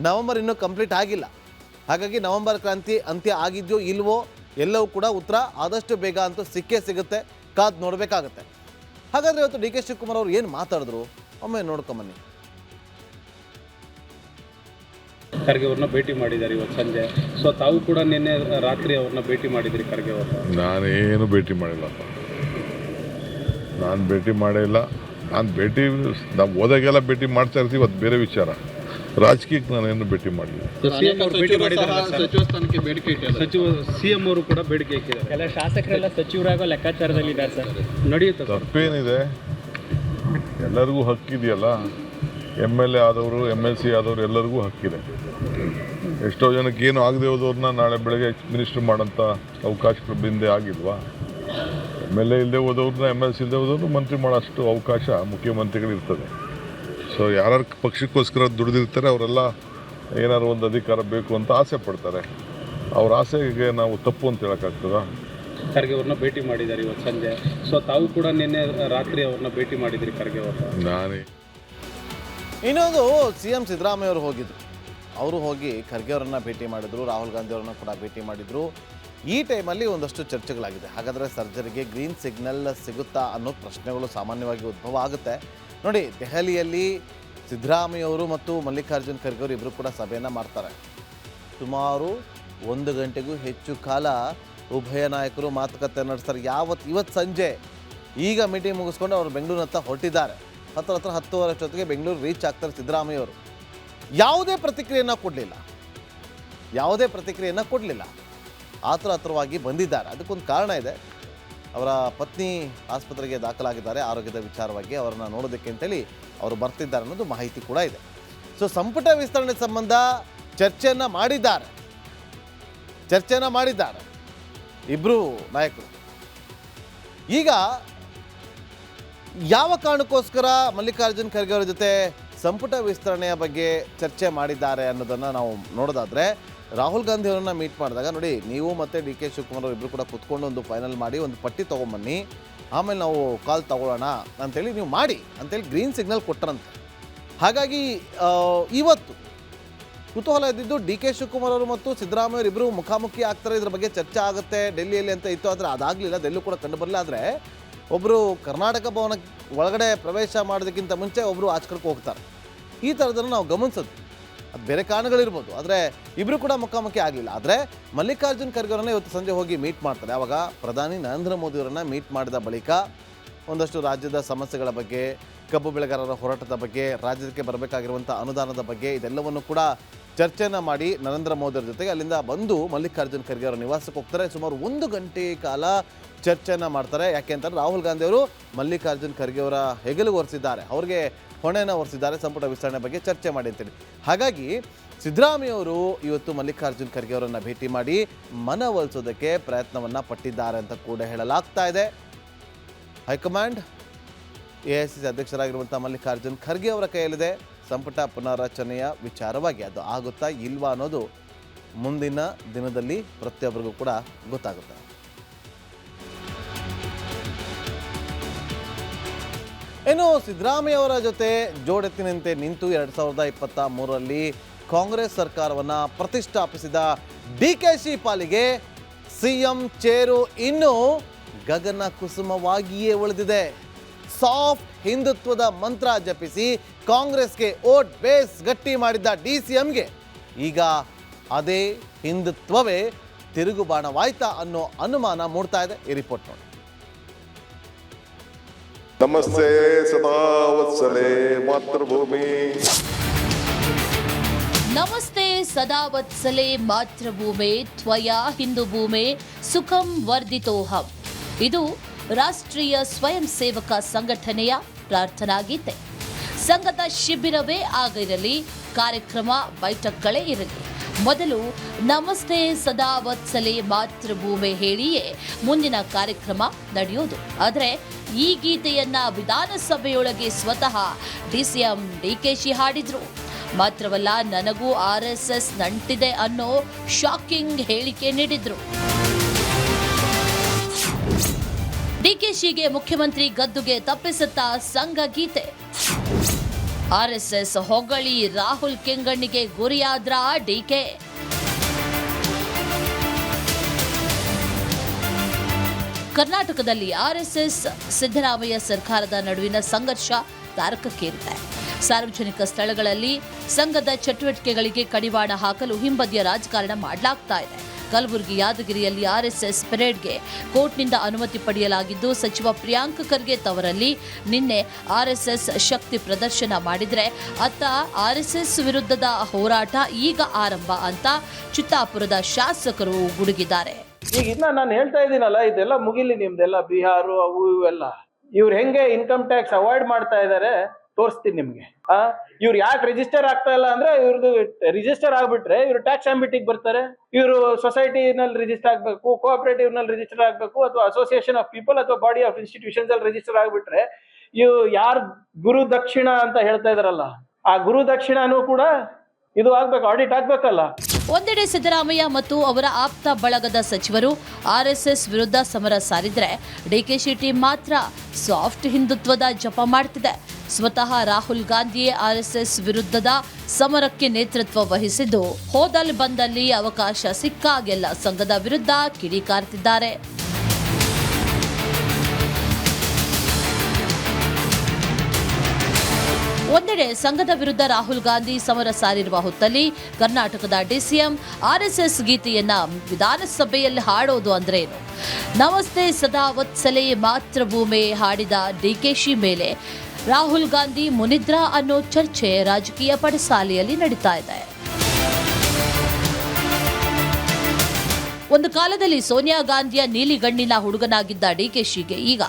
ನವೆಂಬರ್ ಇನ್ನೂ ಕಂಪ್ಲೀಟ್ ಆಗಿಲ್ಲ. ಹಾಗಾಗಿ ನವೆಂಬರ್ ಕ್ರಾಂತಿ ಅಂತ್ಯ ಆಗಿದೆಯೋ ಇಲ್ವೋ ಎಲ್ಲವೂ ಕೂಡ ಉತ್ತರ ಆದಷ್ಟು ಬೇಗ ಅಂತೂ ಸಿಕ್ಕೇ ಸಿಗುತ್ತೆ, ಕಾದು ನೋಡಬೇಕಾಗತ್ತೆ. ಹಾಗಾದರೆ ಇವತ್ತು DK ಶಿವಕುಮಾರ್ ಅವರು ಏನು ಮಾತಾಡಿದ್ರು ಒಮ್ಮೆ ನೋಡ್ಕೊಂಬನ್ನಿ. ಖರ್ಗೆ ಅವ್ರನ್ನ ಭೇಟಿ ಮಾಡಿದ್ದಾರೆ ಇವತ್ತು ಸಂಜೆ. ಸೊ ತಾವು ಕೂಡ ನಿನ್ನೆ ರಾತ್ರಿ ಅವ್ರನ್ನ ಭೇಟಿ ಮಾಡಿದ್ರಿ ಖರ್ಗೆ ಅವ್ರನ್ನ? ನಾನೇನು ಭೇಟಿ ಮಾಡಿಲ್ಲಪ್ಪ, ನಾನು ಭೇಟಿ ಮಾಡೇ ಇಲ್ಲ. ನಾವು ಹೋದಾಗೆಲ್ಲ ಭೇಟಿ ಮಾಡ್ತಾ ಇರ್ತೀವಿ, ಅದು ಬೇರೆ ವಿಚಾರ. ರಾಜಕೀಯಕ್ಕೆ ನಾನೇನು ಭೇಟಿ ಮಾಡಲಿಲ್ಲ. CM ಅವರು ಕೂಡ ಬೇಡಿಕೆ ಇಟ್ಟಿದ್ದಾರೆ. ಎಲ್ಲ ಶಾಸಕರೆಲ್ಲ ಸಚಿವರಾಗೋ ಲೆಕ್ಕಾಚಾರದಲ್ಲಿದ್ದಾರೆ ಸರ್, ನಡೆಯುತ್ತೆ? ತಪ್ಪೇನಿದೆ, ಎಲ್ಲರಿಗೂ ಹಕ್ಕಿದೆಯಲ್ಲ. MLA ಆದವರು MLC ಆದವರು ಎಲ್ಲರಿಗೂ ಹಕ್ಕಿದೆ. ಎಷ್ಟೋ ಜನಕ್ಕೆ ಏನು ಆಗದೆ ಹೋದವ್ರನ್ನ ನಾಳೆ ಬೆಳಗ್ಗೆ ಮಿನಿಸ್ಟರ್ ಮಾಡೋಂಥ ಅವಕಾಶಗಳು ಹಿಂದೆ ಆಗಿಲ್ವಾ? MLA ಇಲ್ಲದೆ ಹೋದವ್ರನ್ನ MLC ಇಲ್ಲದೆ ಹೋದವ್ರನ್ನ ಮಂತ್ರಿ ಮಾಡೋಷ್ಟು ಅವಕಾಶ ಮುಖ್ಯಮಂತ್ರಿಗಳಿರ್ತದೆ. ಸೊ ಯಾರು ಪಕ್ಷಕ್ಕೋಸ್ಕರ ದುಡಿದಿರ್ತಾರೆ ಅವರೆಲ್ಲ ಏನಾದ್ರು ಒಂದು ಅಧಿಕಾರ ಬೇಕು ಅಂತ ಆಸೆ ಪಡ್ತಾರೆ. ಅವ್ರ ಆಸೆಗೆ ನಾವು ತಪ್ಪು ಅಂತ ಹೇಳೋಕ್ಕಾಗ್ತದ? ಖರ್ಗೆ ಅವ್ರನ್ನ ಭೇಟಿ ಮಾಡಿದ್ದಾರೆ ಇವತ್ತು ಸಂಜೆ. ಸೊ ತಾವು ಕೂಡ ನಿನ್ನೆ ರಾತ್ರಿ ಅವ್ರನ್ನ ಭೇಟಿ ಮಾಡಿದ್ರಿ ಖರ್ಗೆ ಅವ್ರನ್ನ. ನಾನೇ ಇನ್ನೊಂದು CM ಸಿದ್ದರಾಮಯ್ಯ ಅವರು ಹೋಗಿದ್ರು. ಅವರು ಹೋಗಿ ಖರ್ಗೆ ಅವರನ್ನ ಭೇಟಿ ಮಾಡಿದ್ರು, ರಾಹುಲ್ ಗಾಂಧಿ ಅವರನ್ನ ಕೂಡ ಭೇಟಿ ಮಾಡಿದ್ರು. ಈ ಟೈಮಲ್ಲಿ ಒಂದಷ್ಟು ಚರ್ಚೆಗಳಾಗಿದೆ. ಹಾಗಾದರೆ ಸರ್ಜರಿಗೆ ಗ್ರೀನ್ ಸಿಗ್ನಲ್ ಸಿಗುತ್ತಾ ಅನ್ನೋ ಪ್ರಶ್ನೆಗಳು ಸಾಮಾನ್ಯವಾಗಿ ಉದ್ಭವ ಆಗುತ್ತೆ. ನೋಡಿ, ದೆಹಲಿಯಲ್ಲಿ ಸಿದ್ದರಾಮಯ್ಯ ಅವರು ಮತ್ತು ಮಲ್ಲಿಕಾರ್ಜುನ್ ಖರ್ಗೆ ಅವರು ಇಬ್ಬರು ಕೂಡ ಸಭೆಯನ್ನು ಮಾಡ್ತಾರೆ. ಸುಮಾರು 1 ಗಂಟೆಗೂ ಹೆಚ್ಚು ಕಾಲ ಉಭಯ ನಾಯಕರು ಮಾತುಕತೆ ನಡೆಸ್ತಾರೆ. ಇವತ್ತು ಸಂಜೆ ಈಗ ಮೀಟಿಂಗ್ ಮುಗಿಸ್ಕೊಂಡು ಅವರು ಬೆಂಗಳೂರಿನತ್ತ ಹೊರಟಿದ್ದಾರೆ. 10:10 ಅಷ್ಟೊತ್ತಿಗೆ ಬೆಂಗಳೂರು ರೀಚ್ ಆಗ್ತಾರೆ ಸಿದ್ದರಾಮಯ್ಯ ಅವರು. ಯಾವುದೇ ಪ್ರತಿಕ್ರಿಯೆಯನ್ನು ಕೊಡಲಿಲ್ಲ. ಆತುರವಾಗಿ ಬಂದಿದ್ದಾರೆ. ಅದಕ್ಕೊಂದು ಕಾರಣ ಇದೆ. ಅವರ ಪತ್ನಿ ಆಸ್ಪತ್ರೆಗೆ ದಾಖಲಾಗಿದ್ದಾರೆ ಆರೋಗ್ಯದ ವಿಚಾರವಾಗಿ. ಅವರನ್ನು ನೋಡೋದಕ್ಕೆ ಅಂತೇಳಿ ಅವರು ಬರ್ತಿದ್ದಾರೆ ಅನ್ನೋದು ಮಾಹಿತಿ ಕೂಡ ಇದೆ. ಸೊ ಸಂಪುಟ ವಿಸ್ತರಣೆ ಸಂಬಂಧ ಚರ್ಚೆಯನ್ನು ಮಾಡಿದ್ದಾರೆ ಇಬ್ಬರು ನಾಯಕರು. ಈಗ ಯಾವ ಕಾರಣಕ್ಕೋಸ್ಕರ ಮಲ್ಲಿಕಾರ್ಜುನ್ ಖರ್ಗೆ ಅವರ ಜೊತೆ ಸಂಪುಟ ವಿಸ್ತರಣೆಯ ಬಗ್ಗೆ ಚರ್ಚೆ ಮಾಡಿದ್ದಾರೆ ಅನ್ನೋದನ್ನು ನಾವು ನೋಡೋದಾದರೆ, ರಾಹುಲ್ ಗಾಂಧಿ ಅವರನ್ನ ಮೀಟ್ ಮಾಡಿದಾಗ ನೋಡಿ, ನೀವು ಮತ್ತು DK ಶಿವಕುಮಾರ್ ಅವರು ಇಬ್ಬರು ಕೂಡ ಕುತ್ಕೊಂಡು ಒಂದು ಫೈನಲ್ ಮಾಡಿ ಒಂದು ಪಟ್ಟಿ ತೊಗೊಂಬನ್ನಿ, ಆಮೇಲೆ ನಾವು ಕಾಲ್ ತಗೊಳ್ಳೋಣ ಅಂತೇಳಿ ನೀವು ಮಾಡಿ ಅಂತೇಳಿ ಗ್ರೀನ್ ಸಿಗ್ನಲ್ ಕೊಟ್ಟರಂತೆ. ಹಾಗಾಗಿ ಇವತ್ತು ಕುತೂಹಲ ಇದ್ದಿದ್ದು DK ಶಿವಕುಮಾರ್ ಅವರು ಮತ್ತು ಸಿದ್ದರಾಮಯ್ಯ ಅವರು ಇಬ್ಬರು ಮುಖಾಮುಖಿ ಆಗ್ತಾರೆ, ಇದ್ರ ಬಗ್ಗೆ ಚರ್ಚೆ ಆಗುತ್ತೆ ಡೆಲ್ಲಿಯಲ್ಲಿ ಅಂತ ಇತ್ತು. ಆದರೆ ಅದಾಗಲಿಲ್ಲ, ಅದೆಲ್ಲೂ ಕೂಡ ಕಂಡು ಬರಲಿಲ್ಲ. ಆದರೆ ಒಬ್ಬರು ಕರ್ನಾಟಕ ಭವನ ಒಳಗಡೆ ಪ್ರವೇಶ ಮಾಡೋದಕ್ಕಿಂತ ಮುಂಚೆ ಒಬ್ಬರು ಆಚಕಡೆಗೆ ಹೋಗ್ತಾರೆ. ಈ ಥರದನ್ನು ನಾವು ಗಮನಿಸೋದು. ಅದು ಬೇರೆ ಕಾರಣಗಳಿರ್ಬೋದು, ಆದರೆ ಇಬ್ಬರು ಕೂಡ ಮುಖಾಮುಖಿ ಆಗಲಿಲ್ಲ. ಆದರೆ ಮಲ್ಲಿಕಾರ್ಜುನ್ ಖರ್ಗೆ ಅವರನ್ನ ಇವತ್ತು ಸಂಜೆ ಹೋಗಿ ಮೀಟ್ ಮಾಡ್ತಾರೆ. ಆವಾಗ ಪ್ರಧಾನಿ ನರೇಂದ್ರ ಮೋದಿ ಅವರನ್ನು ಮೀಟ್ ಮಾಡಿದ ಬಳಿಕ ಒಂದಷ್ಟು ರಾಜ್ಯದ ಸಮಸ್ಯೆಗಳ ಬಗ್ಗೆ, ಕಬ್ಬು ಬೆಳೆಗಾರರ ಹೋರಾಟದ ಬಗ್ಗೆ, ರಾಜ್ಯಕ್ಕೆ ಬರಬೇಕಾಗಿರುವಂಥ ಅನುದಾನದ ಬಗ್ಗೆ ಇದೆಲ್ಲವನ್ನು ಕೂಡ ಚರ್ಚೆಯನ್ನು ಮಾಡಿ ನರೇಂದ್ರ ಮೋದಿ ಅವರ ಜೊತೆಗೆ ಅಲ್ಲಿಂದ ಬಂದು ಮಲ್ಲಿಕಾರ್ಜುನ್ ಖರ್ಗೆ ಅವರ ನಿವಾಸಕ್ಕೆ ಹೋಗ್ತಾರೆ. ಸುಮಾರು 1 ಗಂಟೆ ಕಾಲ ಚರ್ಚೆಯನ್ನು ಮಾಡ್ತಾರೆ. ಯಾಕೆ ಅಂತಂದರೆ ರಾಹುಲ್ ಗಾಂಧಿ ಅವರು ಮಲ್ಲಿಕಾರ್ಜುನ್ ಖರ್ಗೆ ಅವರ ಹೆಗಲಿಗೆ ಹೊರಿಸಿದ್ದಾರೆ, ಅವ್ರಿಗೆ ಹೊಣೆಯನ್ನು ಹೊರಿಸಿದ್ದಾರೆ ಸಂಪುಟ ವಿಸ್ತರಣೆ ಬಗ್ಗೆ ಚರ್ಚೆ ಮಾಡಿ ಅಂತೇಳಿ. ಹಾಗಾಗಿ ಸಿದ್ದರಾಮಯ್ಯ ಅವರು ಇವತ್ತು ಮಲ್ಲಿಕಾರ್ಜುನ್ ಖರ್ಗೆ ಅವರನ್ನು ಭೇಟಿ ಮಾಡಿ ಮನವೊಲಿಸೋದಕ್ಕೆ ಪ್ರಯತ್ನವನ್ನು ಪಟ್ಟಿದ್ದಾರೆ ಅಂತ ಕೂಡ ಹೇಳಲಾಗ್ತಾ ಇದೆ. ಹೈಕಮಾಂಡ್ AICC ಅಧ್ಯಕ್ಷರಾಗಿರುವಂಥ ಮಲ್ಲಿಕಾರ್ಜುನ್ ಖರ್ಗೆ ಅವರ ಕೈಯಲ್ಲಿದೆ ಸಂಪುಟ ಪುನರ್ರಚನೆಯ ವಿಚಾರವಾಗಿ. ಅದು ಆಗುತ್ತಾ ಇಲ್ವಾ ಅನ್ನೋದು ಮುಂದಿನ ದಿನದಲ್ಲಿ ಪ್ರತಿಯೊಬ್ಬರಿಗೂ ಕೂಡ ಗೊತ್ತಾಗುತ್ತೆ. ಇನ್ನು ಸಿದ್ದರಾಮಯ್ಯ ಅವರ ಜೊತೆ ಜೋಡೆತ್ತಿನಂತೆ ನಿಂತು 2023ರಲ್ಲಿ ಕಾಂಗ್ರೆಸ್ ಸರ್ಕಾರವನ್ನು ಪ್ರತಿಷ್ಠಾಪಿಸಿದ DKಶಿ ಪಾಲಿಗೆ CM ಚೇರು ಇನ್ನೂ ಗಗನ ಕುಸುಮವಾಗಿಯೇ ಉಳಿದಿದೆ. ಸಾಫ್ಟ್ ಹಿಂದುತ್ವದ ಮಂತ್ರ ಜಪಿಸಿ ಕಾಂಗ್ರೆಸ್ಗೆ ವೋಟ್ ಬೇಸ್ ಗಟ್ಟಿ ಮಾಡಿದ್ದ DCMಗೆ ಈಗ ಅದೇ ಹಿಂದುತ್ವವೇ ತಿರುಗುಬಾಣವಾಯ್ತಾ ಅನ್ನೋ ಅನುಮಾನ ಮೂಡ್ತಾ ಇದೆ. ಈ ರಿಪೋರ್ಟ್ ನೋಡಿ. ನಮಸ್ತೆ ಸದಾ ವತ್ಸಲೆ ಮಾತೃಭೂಮಿ. ನಮಸ್ತೆ ಸದಾ ವತ್ಸಲೆ ಮಾತೃಭೂಮೆ ತ್ವಯಾ ಹಿಂದೂ ಭೂಮೆ ಸುಖಂ ವರ್ಧಿತೋಹಂ. ಇದು ರಾಷ್ಟ್ರೀಯ ಸ್ವಯಂ ಸೇವಕ ಸಂಘಟನೆಯ ಪ್ರಾರ್ಥನಾ ಗೀತೆ. ಸಂಘದ ಶಿಬಿರವೇ ಆಗಿರಲಿ, ಕಾರ್ಯಕ್ರಮ ಬೈಠಕ್ಗಳೇ ಇರಲಿ, ಮೊದಲು ನಮಸ್ತೆ ಸದಾ ವತ್ಸಲೆ ಮಾತೃಭೂಮಿ ಹೇಳಿಯೇ ಮುಂದಿನ ಕಾರ್ಯಕ್ರಮ ನಡೆಯೋದು. ಆದರೆ ಈ ಗೀತೆಯನ್ನ ವಿಧಾನಸಭೆಯೊಳಗೆ ಸ್ವತಃ DCM DKಶಿ ಹಾಡಿದ್ರು. ಮಾತ್ರವಲ್ಲ, ನನಗೂ RSS ನಂಟಿದೆ ಅನ್ನೋ ಶಾಕಿಂಗ್ ಹೇಳಿಕೆ ನೀಡಿದ್ರು. DKಶಿಗೆ ಮುಖ್ಯಮಂತ್ರಿ ಗದ್ದುಗೆ ತಪ್ಪಿಸುತ್ತಾ ಸಂಘ ಗೀತೆ. RSS ಹೊಗಳಿ ರಾಹುಲ್ ಕೆಂಗಣ್ಣಿಗೆ ಗುರಿಯಾದ್ರ DK. ಕರ್ನಾಟಕದಲ್ಲಿ RSS ಸಿದ್ದರಾಮಯ್ಯ ಸರ್ಕಾರದ ನಡುವಿನ ಸಂಘರ್ಷ ತಾರಕಕ್ಕೇರಿದೆ. ಸಾರ್ವಜನಿಕ ಸ್ಥಳಗಳಲ್ಲಿ ಸಂಘದ ಚಟುವಟಿಕೆಗಳಿಗೆ ಕಡಿವಾಣ ಹಾಕಲು ಹಿಂಬದಿಯ ರಾಜಕಾರಣ ಮಾಡಲಾಗ್ತಾ ಇದೆ. ಕಲಬುರಗಿ ಯಾದಗಿರಿಯಲ್ಲಿ RSS ಪರೇಡ್ಗೆ ಕೋರ್ಟ್ನಿಂದ ಅನುಮತಿ ಪಡೆಯಲಾಗಿದ್ದು, ಸಚಿವ ಪ್ರಿಯಾಂಕ್ ಖರ್ಗೆ ತವರಲ್ಲಿ ನಿನ್ನೆ RSS ಶಕ್ತಿ ಪ್ರದರ್ಶನ ಮಾಡಿದ್ರೆ, ಅತ್ತ RSS ವಿರುದ್ಧದ ಹೋರಾಟ ಈಗ ಆರಂಭ ಅಂತ ಚಿತ್ತಾಪುರದ ಶಾಸಕರು ಗುಡುಗಿದ್ದಾರೆ. ಈಗ ನಾನು ಹೇಳ್ತಾ ಇದ್ದೀನಲ್ಲ, ಇದೆಲ್ಲ ಮುಗಿಲಿ ನಿಮ್ದೆಲ್ಲ ಬಿಹಾರ ಅವು ಇವೆಲ್ಲ. ಇವ್ರು ಹೆಂಗೆ ಇನ್ಕಮ್ ಟ್ಯಾಕ್ಸ್ ಅವಾಯ್ಡ್ ಮಾಡ್ತಾ ಇದ್ದಾರೆ ತೋರಿಸ್ತೀನಿ ನಿಮ್ಗೆ. ಇವ್ರು ಯಾಕೆ ರಿಜಿಸ್ಟರ್ ಆಗ್ತಾ ಇಲ್ಲ ಅಂದ್ರೆ, ಇವ್ರದ್ದು ರಿಜಿಸ್ಟರ್ ಆಗ್ಬಿಟ್ರೆ ಇವ್ರು ಟ್ಯಾಕ್ಸ್ ಆಂಬಿಟಿಗೆ ಬರ್ತಾರೆ. ಇವರು ಸೊಸೈಟಿನಲ್ಲಿ ರಿಜಿಸ್ಟರ್ ಆಗ್ಬೇಕು, ಕೋಆಪರೇಟಿವ್ ನಲ್ಲಿ ರಿಜಿಸ್ಟರ್ ಆಗ್ಬೇಕು, ಅಥವಾ ಅಸೋಸಿಯೇಷನ್ ಆಫ್ ಪೀಪಲ್ ಅಥವಾ ಬಾಡಿ ಆಫ್ ಇನ್ಸ್ಟಿಟ್ಯೂಷನ್ಸ್ ಅಲ್ಲಿ ರಿಜಿಸ್ಟರ್ ಆಗ್ಬಿಟ್ರೆ, ಇವು ಯಾರು ಗುರು ದಕ್ಷಿಣ ಅಂತ ಹೇಳ್ತಾ ಇದಾರಲ್ಲ, ಆ ಗುರು ದಕ್ಷಿಣನೂ ಕೂಡ ಇದು ಆಗ್ಬೇಕು, ಆಡಿಟ್ ಆಗ್ಬೇಕಲ್ಲ. ಒಂದೆಡೆ ಸಿದ್ದರಾಮಯ್ಯ ಮತ್ತು ಅವರ ಆಪ್ತ ಬಳಗದ ಸಚಿವರು ಆರ್ಎಸ್ಎಸ್ ವಿರುದ್ಧ ಸಮರ ಸಾರಿದ್ರೆ ಡಿಕೆಶಿ ಟೀಮ್ ಮಾತ್ರ ಸಾಫ್ಟ್ ಹಿಂದುತ್ವದ ಜಪ ಮಾಡ್ತಿದೆ. ಸ್ವತಃ ರಾಹುಲ್ ಗಾಂಧಿಯೇ ಆರ್ಎಸ್ಎಸ್ ವಿರುದ್ಧದ ಸಮರಕ್ಕೆ ನೇತೃತ್ವ ವಹಿಸಿದ್ದು, ಹೋದಲ್ಲಿ ಬಂದಲ್ಲಿ ಅವಕಾಶ ಸಿಕ್ಕಾಗೆಲ್ಲ ಸಂಘದ ವಿರುದ್ಧ ಕಿಡಿಕಾರ್ತಿದ್ದಾರೆ. ಒಂದೆಡೆ ಸಂಘದ ವಿರುದ್ಧ ರಾಹುಲ್ ಗಾಂಧಿ ಸಮರ ಸಾರಿರುವ ಹೊತ್ತಲ್ಲಿ ಕರ್ನಾಟಕದ ಡಿಸಿಎಂ ಆರ್ಎಸ್ಎಸ್ ಗೀತೆಯನ್ನ ವಿಧಾನಸಭೆಯಲ್ಲಿ ಹಾಡೋದು ಅಂದ್ರೆ ಏನು? ನಮಸ್ತೆ ಸದಾ ವತ್ಸಲೆ ಮಾತೃಭೂಮಿ ಹಾಡಿದ ಡಿಕೆಶಿ ಮೇಲೆ ರಾಹುಲ್ ಗಾಂಧಿ ಮುನಿದ್ರಾ ಅನ್ನೋ ಚರ್ಚೆ ರಾಜಕೀಯ ಪಡಸಾಲೆಯಲ್ಲಿ ನಡೀತಾ ಇದೆ. ಒಂದು ಕಾಲದಲ್ಲಿ ಸೋನಿಯಾ ಗಾಂಧಿಯ ನೀಲಿಗಣ್ಣಿನ ಹುಡುಗನಾಗಿದ್ದ ಡಿಕೆಶಿಗೆ ಈಗ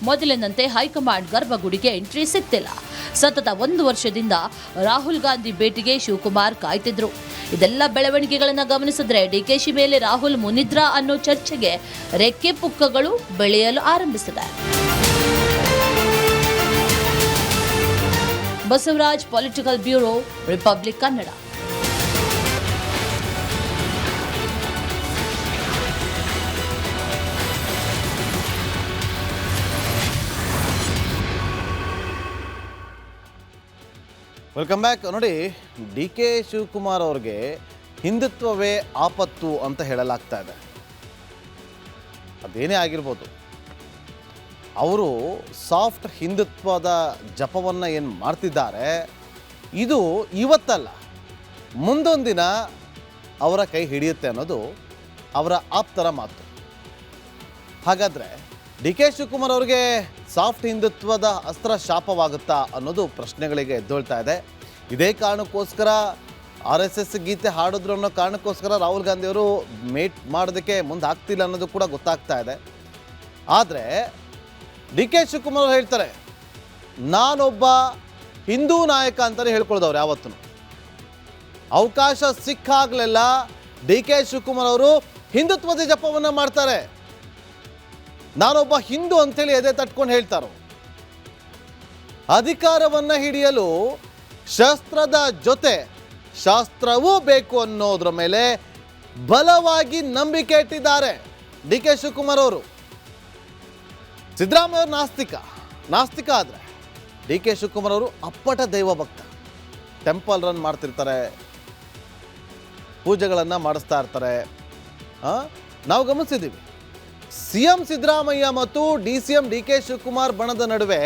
ಮೊದಲಿನಂತೆ ಹೈಕಮಾಂಡ್ ಗರ್ಭಗುಡಿಗೆ ಎಂಟ್ರಿ ಸಿಗ್ತಿಲ್ಲ. ಸತತ 1 ವರ್ಷದಿಂದ ರಾಹುಲ್ ಗಾಂಧಿ ಭೇಟಿಗೆ ಶಿವಕುಮಾರ್ ಕಾಯ್ತಿದ್ರು. ಇದೆಲ್ಲ ಬೆಳವಣಿಗೆಗಳನ್ನು ಗಮನಿಸಿದ್ರೆ ಡಿಕೆಶಿ ಮೇಲೆ ರಾಹುಲ್ ಮುನಿದ್ರಾ ಅನ್ನೋ ಚರ್ಚೆಗೆ ರೆಕ್ಕೆ ಪುಕ್ಕಗಳು ಬೆಳೆಯಲು ಆರಂಭಿಸಿದೆ. Basavaraj, political bureau, republic Kannada. Welcome back. ನೋಡಿ, ಡಿ ಕೆ ಶಿವಕುಮಾರ್ ಅವ್ರಿಗೆ ಹಿಂದುತ್ವವೇ ಆಪತ್ತು ಅಂತ ಹೇಳಲಾಗ್ತಾ ಇದೆ. ಅದೇನೇ ಆಗಿರ್ಬೋದು, ಅವರು ಸಾಫ್ಟ್ ಹಿಂದುತ್ವದ ಜಪವನ್ನು ಏನು ಮಾಡ್ತಿದ್ದಾರೆ, ಇದು ಇವತ್ತಲ್ಲ ಮುಂದೊಂದು ದಿನ ಅವರ ಕೈ ಹಿಡಿಯುತ್ತೆ ಅನ್ನೋದು ಅವರ ಆಪ್ತರ ಮಾತು. ಹಾಗಾದರೆ ಡಿ ಕೆ ಶಿವಕುಮಾರ್ ಅವರಿಗೆ ಸಾಫ್ಟ್ ಹಿಂದುತ್ವದ ಅಸ್ತ್ರ ಶಾಪವಾಗುತ್ತಾ ಅನ್ನೋದು ಪ್ರಶ್ನೆಗಳಿಗೆ ಎದ್ದೊಳ್ತಾ ಇದೆ. ಇದೇ ಕಾರಣಕ್ಕೋಸ್ಕರ RSS ಗೀತೆ ಹಾಡಿದ್ರು ಅನ್ನೋ ಕಾರಣಕ್ಕೋಸ್ಕರ ರಾಹುಲ್ ಗಾಂಧಿಯವರು ಮೇಟ್ ಮಾಡೋದಕ್ಕೆ ಮುಂದೆ ಆಗ್ತಿಲ್ಲ ಅನ್ನೋದು ಕೂಡ ಗೊತ್ತಾಗ್ತಾ ಇದೆ. ಆದರೆ ಡಿ ಕೆ ಶಿವಕುಮಾರ್ ಅವರು ಹೇಳ್ತಾರೆ, ನಾನೊಬ್ಬ ಹಿಂದೂ ನಾಯಕ ಅಂತಲೇ ಹೇಳ್ಕೊಳ್ದವ್ರು. ಯಾವತ್ತೂ ಅವಕಾಶ ಸಿಕ್ಕಾಗಲೆಲ್ಲ ಡಿ ಕೆ ಶಿವಕುಮಾರ್ ಅವರು ಹಿಂದುತ್ವದ ಜಪವನ್ನು ಮಾಡ್ತಾರೆ. ನಾನೊಬ್ಬ ಹಿಂದೂ ಅಂತೇಳಿ ಎದೆ ತಟ್ಕೊಂಡು ಹೇಳ್ತಾರೋ. ಅಧಿಕಾರವನ್ನು ಹಿಡಿಯಲು ಶಸ್ತ್ರದ ಜೊತೆ ಶಾಸ್ತ್ರವೂ ಬೇಕು ಅನ್ನೋದ್ರ ಮೇಲೆ ಬಲವಾಗಿ ನಂಬಿಕೆ ಇಟ್ಟಿದ್ದಾರೆ ಡಿ ಕೆ ಶಿವಕುಮಾರ್ ಅವರು. ಸಿದ್ದರಾಮಯ್ಯ ಅವರು ನಾಸ್ತಿಕ ಆದರೆ ಡಿ ಕೆ ಶಿವಕುಮಾರ್ ಅವರು ಅಪ್ಪಟ ದೈವ ಭಕ್ತ. ಟೆಂಪಲ್ ರನ್ ಮಾಡ್ತಿರ್ತಾರೆ, ಪೂಜೆಗಳನ್ನು ಮಾಡಿಸ್ತಾ ಇರ್ತಾರೆ. ನಾವು ಗಮನಿಸಿದ್ದೀವಿ, CM ಸಿದ್ದರಾಮಯ್ಯ ಮತ್ತು DCM ಡಿ ಕೆ ಶಿವಕುಮಾರ್ ಬಣದ ನಡುವೆ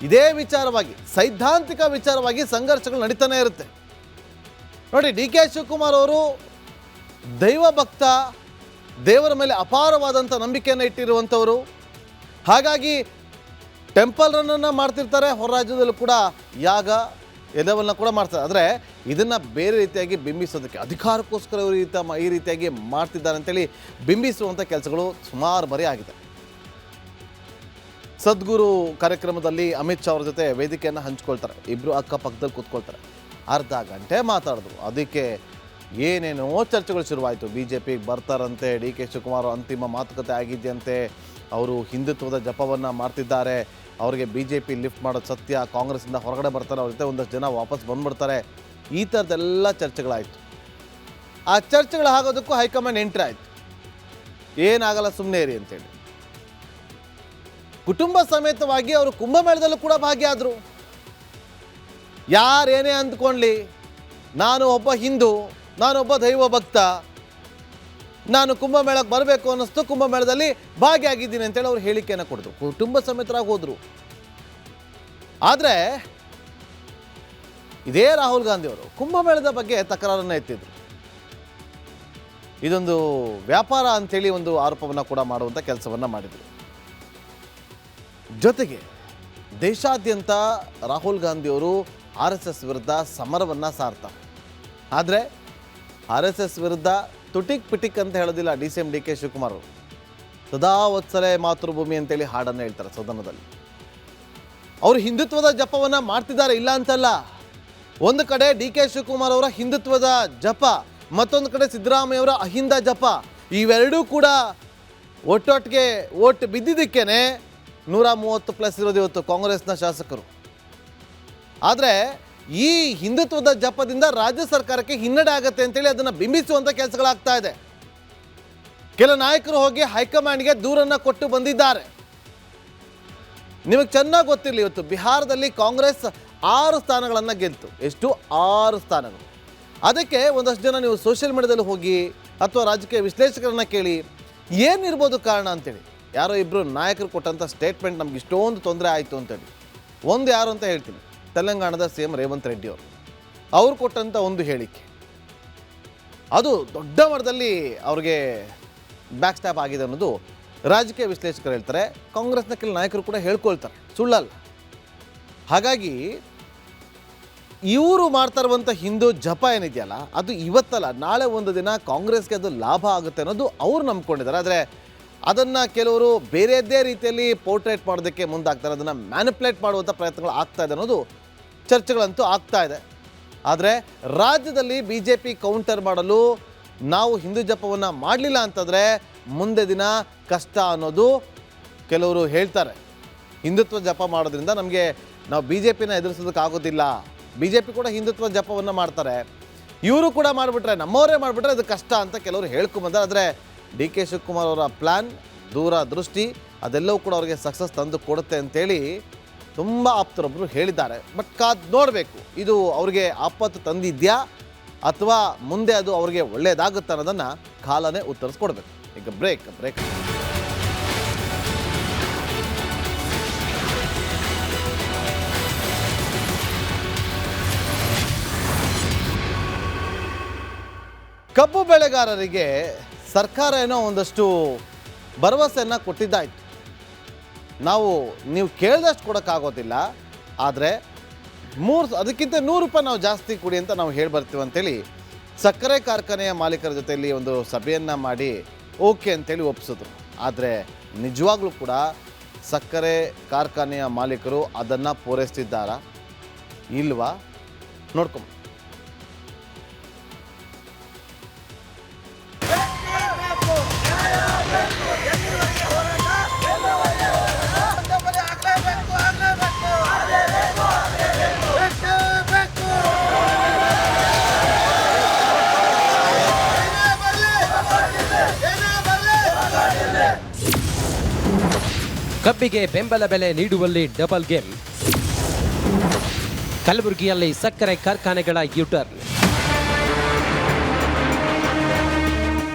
ಇದೇ ವಿಚಾರವಾಗಿ, ಸೈದ್ಧಾಂತಿಕ ವಿಚಾರವಾಗಿ ಸಂಘರ್ಷಗಳು ನಡೀತಾನೆ ಇರುತ್ತೆ. ನೋಡಿ, ಡಿ ಕೆ ಶಿವಕುಮಾರ್ ಅವರು ದೈವ ಭಕ್ತ, ದೇವರ ಮೇಲೆ ಅಪಾರವಾದಂಥ ನಂಬಿಕೆಯನ್ನು ಇಟ್ಟಿರುವಂಥವರು. ಹಾಗಾಗಿ ಟೆಂಪಲ್ ರನ್ನನ್ನು ಮಾಡ್ತಿರ್ತಾರೆ, ಹೊರ ರಾಜ್ಯದಲ್ಲೂ ಕೂಡ ಯಾಗ ಎಲ್ಲವನ್ನ ಕೂಡ ಮಾಡ್ತಾರೆ. ಆದರೆ ಇದನ್ನು ಬೇರೆ ರೀತಿಯಾಗಿ ಬಿಂಬಿಸೋದಕ್ಕೆ, ಅಧಿಕಾರಕ್ಕೋಸ್ಕರ ಈ ರೀತಿಯಾಗಿ ಮಾಡ್ತಿದ್ದಾರೆ ಅಂತೇಳಿ ಬಿಂಬಿಸುವಂಥ ಕೆಲಸಗಳು ಸುಮಾರು ಬರೀ ಆಗಿದೆ. ಸದ್ಗುರು ಕಾರ್ಯಕ್ರಮದಲ್ಲಿ ಅಮಿತ್ ಶಾ ಅವ್ರ ಜೊತೆ ವೇದಿಕೆಯನ್ನು ಹಂಚ್ಕೊಳ್ತಾರೆ. ಇಬ್ಬರು ಅಕ್ಕಪಕ್ಕದಲ್ಲಿ ಕೂತ್ಕೊಳ್ತಾರೆ. ಅರ್ಧ ಗಂಟೆ ಮಾತಾಡಿದ್ರು. ಅದಕ್ಕೆ ಏನೇನೋ ಚರ್ಚೆಗಳು ಶುರುವಾಯಿತು. BJPಗೆ ಬರ್ತಾರಂತೆ, ಡಿ ಕೆ ಶಿವಕುಮಾರ್ ಅಂತಿಮ ಮಾತುಕತೆ ಆಗಿದೆಯಂತೆ, ಅವರು ಹಿಂದುತ್ವದ ಜಪವನ್ನು ಮಾಡ್ತಿದ್ದಾರೆ, ಅವರಿಗೆ BJP ಲಿಫ್ಟ್ ಮಾಡೋದು ಸತ್ಯ, ಕಾಂಗ್ರೆಸ್ಸಿಂದ ಹೊರಗಡೆ ಬರ್ತಾರೆ, ಅವ್ರ ಜೊತೆ ಒಂದಷ್ಟು ಜನ ವಾಪಸ್ ಬಂದುಬಿಡ್ತಾರೆ. ಈ ಥರದ್ದೆಲ್ಲ ಚರ್ಚೆಗಳಾಯಿತು. ಆ ಚರ್ಚೆಗಳು ಆಗೋದಕ್ಕೂ ಹೈಕಮಾಂಡ್ ಎಂಟ್ರಿ ಆಯಿತು. ಏನಾಗಲ್ಲ, ಸುಮ್ಮನೆ ಇರಿ ಅಂತೇಳಿ ಕುಟುಂಬ ಸಮೇತವಾಗಿ ಅವರು ಕುಂಭಮೇಳದಲ್ಲೂ ಕೂಡ ಭಾಗಿಯಾದರು. ಯಾರೇನೇ ಅಂದ್ಕೊಳ್ಳಿ, ನಾನು ಒಬ್ಬ ಹಿಂದೂ, ನಾನೊಬ್ಬ ದೈವ ಭಕ್ತ, ನಾನು ಕುಂಭಮೇಳಕ್ಕೆ ಬರಬೇಕು ಅನ್ನಿಸ್ತು, ಕುಂಭಮೇಳದಲ್ಲಿ ಭಾಗಿಯಾಗಿದ್ದೀನಿ ಅಂತೇಳಿ ಅವರು ಹೇಳಿಕೆಯನ್ನು ಕೊಡಿದ್ರು. ಕುಟುಂಬ ಸಮೇತರಾಗಿ ಹೋದರು. ಆದರೆ ಇದೇ ರಾಹುಲ್ ಗಾಂಧಿ ಅವರು ಕುಂಭಮೇಳದ ಬಗ್ಗೆ ತಕರಾರನ್ನು ಎತ್ತಿದ್ರು. ಇದೊಂದು ವ್ಯಾಪಾರ ಅಂಥೇಳಿ ಒಂದು ಆರೋಪವನ್ನು ಕೂಡ ಮಾಡುವಂಥ ಕೆಲಸವನ್ನು ಮಾಡಿದರು. ಜೊತೆಗೆ ದೇಶಾದ್ಯಂತ ರಾಹುಲ್ ಗಾಂಧಿಯವರು RSS ವಿರುದ್ಧ ಸಮರವನ್ನು ಸಾರ್ತಾರೆ. ಆದರೆ RSS ವಿರುದ್ಧ ತುಟಿಕ್ ಪಿಟಿಕ್ ಅಂತ ಹೇಳೋದಿಲ್ಲ DCM ಡಿ ಕೆ ಶಿವಕುಮಾರ್ ಅವರು. ಸದಾ ವತ್ಸಲೆ ಮಾತೃಭೂಮಿ ಅಂತೇಳಿ ಹಾಡನ್ನು ಹೇಳ್ತಾರೆ ಸದನದಲ್ಲಿ. ಅವರು ಹಿಂದುತ್ವದ ಜಪವನ್ನು ಮಾಡ್ತಿದ್ದಾರೆ, ಇಲ್ಲ ಅಂತಲ್ಲ. ಒಂದು ಕಡೆ ಡಿ ಕೆ ಶಿವಕುಮಾರ್ ಅವರ ಹಿಂದುತ್ವದ ಜಪ, ಮತ್ತೊಂದು ಕಡೆ ಸಿದ್ದರಾಮಯ್ಯ ಅವರ ಅಹಿಂದ ಜಪ, ಇವೆರಡೂ ಕೂಡ ಒಟ್ಟೊಟ್ಟಿಗೆ ಓಟ್ ಬಿದ್ದಿದ್ದಕ್ಕೇನೆ 130+ ಇರೋದು ಇವತ್ತು ಕಾಂಗ್ರೆಸ್ನ ಶಾಸಕರು. ಆದರೆ ಈ ಹಿಂದುತ್ವದ ಜಪದಿಂದ ರಾಜ್ಯ ಸರ್ಕಾರಕ್ಕೆ ಹಿನ್ನಡೆ ಆಗತ್ತೆ ಅಂತೇಳಿ ಅದನ್ನು ಬಿಂಬಿಸುವಂಥ ಕೆಲಸಗಳಾಗ್ತಾ ಇದೆ. ಕೆಲ ನಾಯಕರು ಹೋಗಿ ಹೈಕಮಾಂಡ್ಗೆ ದೂರನ್ನು ಕೊಟ್ಟು ಬಂದಿದ್ದಾರೆ. ನಿಮಗೆ ಚೆನ್ನಾಗಿ ಗೊತ್ತಿರಲಿ, ಇವತ್ತು ಬಿಹಾರದಲ್ಲಿ ಕಾಂಗ್ರೆಸ್ 6 ಸ್ಥಾನಗಳನ್ನು ಗೆಲ್ತು. ಎಷ್ಟು? 6 ಸ್ಥಾನಗಳು. ಅದಕ್ಕೆ ಒಂದಷ್ಟು ಜನ ನೀವು ಸೋಷಿಯಲ್ ಮೀಡಿಯಾದಲ್ಲಿ ಹೋಗಿ ಅಥವಾ ರಾಜಕೀಯ ವಿಶ್ಲೇಷಕರನ್ನ ಕೇಳಿ ಏನಿರ್ಬೋದು ಕಾರಣ ಅಂತೇಳಿ. ಯಾರೋ ಇಬ್ಬರು ನಾಯಕರು ಕೊಟ್ಟಂಥ ಸ್ಟೇಟ್ಮೆಂಟ್ ನಮ್ಗೆ ಇಷ್ಟೊಂದು ತೊಂದರೆ ಆಯಿತು ಅಂತೇಳಿ. ಒಂದು ಯಾರು ಅಂತ ಹೇಳ್ತೀನಿ, ತೆಲಂಗಾಣದ CM ರೇವಂತ್ ರೆಡ್ಡಿ ಅವರು ಕೊಟ್ಟಂಥ ಒಂದು ಹೇಳಿಕೆ, ಅದು ದೊಡ್ಡ ಮಟ್ಟದಲ್ಲಿ ಅವ್ರಿಗೆ ಬ್ಯಾಕ್ ಸ್ಟ್ಯಾಪ್ ಆಗಿದೆ ಅನ್ನೋದು ರಾಜಕೀಯ ವಿಶ್ಲೇಷಕರು ಹೇಳ್ತಾರೆ. ಕಾಂಗ್ರೆಸ್ನ ಕೆಲ ನಾಯಕರು ಕೂಡ ಹೇಳ್ಕೊಳ್ತಾರೆ, ಸುಳ್ಳಲ್ಲ. ಹಾಗಾಗಿ ಇವರು ಮಾಡ್ತಾ ಇರುವಂಥ ಹಿಂದೂ ಜಪ ಏನಿದೆಯಲ್ಲ, ಅದು ಇವತ್ತಲ್ಲ ನಾಳೆ ಒಂದು ದಿನ ಕಾಂಗ್ರೆಸ್ಗೆ ಅದು ಲಾಭ ಆಗುತ್ತೆ ಅನ್ನೋದು ಅವ್ರು ನಂಬ್ಕೊಂಡಿದ್ದಾರೆ. ಆದರೆ ಅದನ್ನು ಕೆಲವರು ಬೇರೆಯದೇ ರೀತಿಯಲ್ಲಿ ಪೋರ್ಟ್ರೇಟ್ ಮಾಡೋದಕ್ಕೆ ಮುಂದಾಗ್ತಾರೆ, ಅದನ್ನು ಮ್ಯಾನಿಪ್ಯುಲೇಟ್ ಮಾಡುವಂಥ ಪ್ರಯತ್ನಗಳು ಆಗ್ತಾ ಇದೆ ಅನ್ನೋದು ಚರ್ಚೆಗಳಂತೂ ಆಗ್ತಾ ಇದೆ. ಆದರೆ ರಾಜ್ಯದಲ್ಲಿ BJP ಕೌಂಟರ್ ಮಾಡಲು ನಾವು ಹಿಂದೂ ಜಪವನ್ನು ಮಾಡಲಿಲ್ಲ ಅಂತಂದರೆ ಮುಂದೆ ದಿನ ಕಷ್ಟ ಅನ್ನೋದು ಕೆಲವರು ಹೇಳ್ತಾರೆ. ಹಿಂದುತ್ವ ಜಪ ಮಾಡೋದ್ರಿಂದ ನಾವು BJPನ ಎದುರಿಸೋದಕ್ಕಾಗೋದಿಲ್ಲ. BJP ಕೂಡ ಹಿಂದುತ್ವ ಜಪವನ್ನು ಮಾಡ್ತಾರೆ, ಇವರು ಕೂಡ ಮಾಡಿಬಿಟ್ರೆ, ನಮ್ಮವರೇ ಮಾಡಿಬಿಟ್ರೆ ಅದು ಕಷ್ಟ ಅಂತ ಕೆಲವರು ಹೇಳ್ಕೊಂಬಂದಾರೆ. ಆದರೆ DK ಶಿವಕುಮಾರ್ ಅವರ ಪ್ಲ್ಯಾನ್, ದೂರದೃಷ್ಟಿ ಅದೆಲ್ಲವೂ ಕೂಡ ಅವರಿಗೆ ಸಕ್ಸಸ್ ತಂದು ಕೊಡುತ್ತೆ ಅಂತೇಳಿ ತುಂಬ ಆಪ್ತರೊಬ್ಬರು ಹೇಳಿದ್ದಾರೆ. ಬಟ್ ಕಾದು ನೋಡಬೇಕು, ಇದು ಅವ್ರಿಗೆ ಆಪತ್ತು ತಂದಿದ್ಯಾ ಅಥವಾ ಮುಂದೆ ಅದು ಅವ್ರಿಗೆ ಒಳ್ಳೆಯದಾಗುತ್ತೆ ಅನ್ನೋದನ್ನು ಕಾಲನೇ ಉತ್ತರಿಸ್ಕೊಡ್ಬೇಕು. ಈಗ ಬ್ರೇಕ್. ಕಬ್ಬು ಬೆಳೆಗಾರರಿಗೆ ಸರ್ಕಾರ ಏನೋ ಒಂದಷ್ಟು ಭರವಸೆಯನ್ನು ಕೊಟ್ಟಿದ್ದಾಯಿತು. ನೀವು ಕೇಳಿದಷ್ಟು ಕೊಡೋಕ್ಕಾಗೋದಿಲ್ಲ, ಆದರೆ ಅದಕ್ಕಿಂತ 100 ರೂಪಾಯಿ ನಾವು ಜಾಸ್ತಿ ಕೊಡಿ ಅಂತ ನಾವು ಹೇಳಿ ಬರ್ತೀವಿ ಅಂತೇಳಿ ಸಕ್ಕರೆ ಕಾರ್ಖಾನೆಯ ಮಾಲೀಕರ ಜೊತೆಯಲ್ಲಿ ಒಂದು ಸಭೆಯನ್ನು ಮಾಡಿ ಓಕೆ ಅಂತೇಳಿ ಒಪ್ಪಿಸಿದ್ರು. ಆದರೆ ನಿಜವಾಗ್ಲೂ ಕೂಡ ಸಕ್ಕರೆ ಕಾರ್ಖಾನೆಯ ಮಾಲೀಕರು ಅದನ್ನು ಪೂರೈಸ್ತಿದ್ದಾರಾ ಇಲ್ವಾ ನೋಡ್ಕೊಂಡು. ಕಬ್ಬಿಗೆ ಬೆಂಬಲ ಬೆಲೆ ನೀಡುವಲ್ಲಿ ಡಬಲ್ ಗೇಮ್. ಕಲಬುರಗಿಯಲ್ಲಿ ಸಕ್ಕರೆ ಕಾರ್ಖಾನೆಗಳ ಯೂಟರ್ನ್.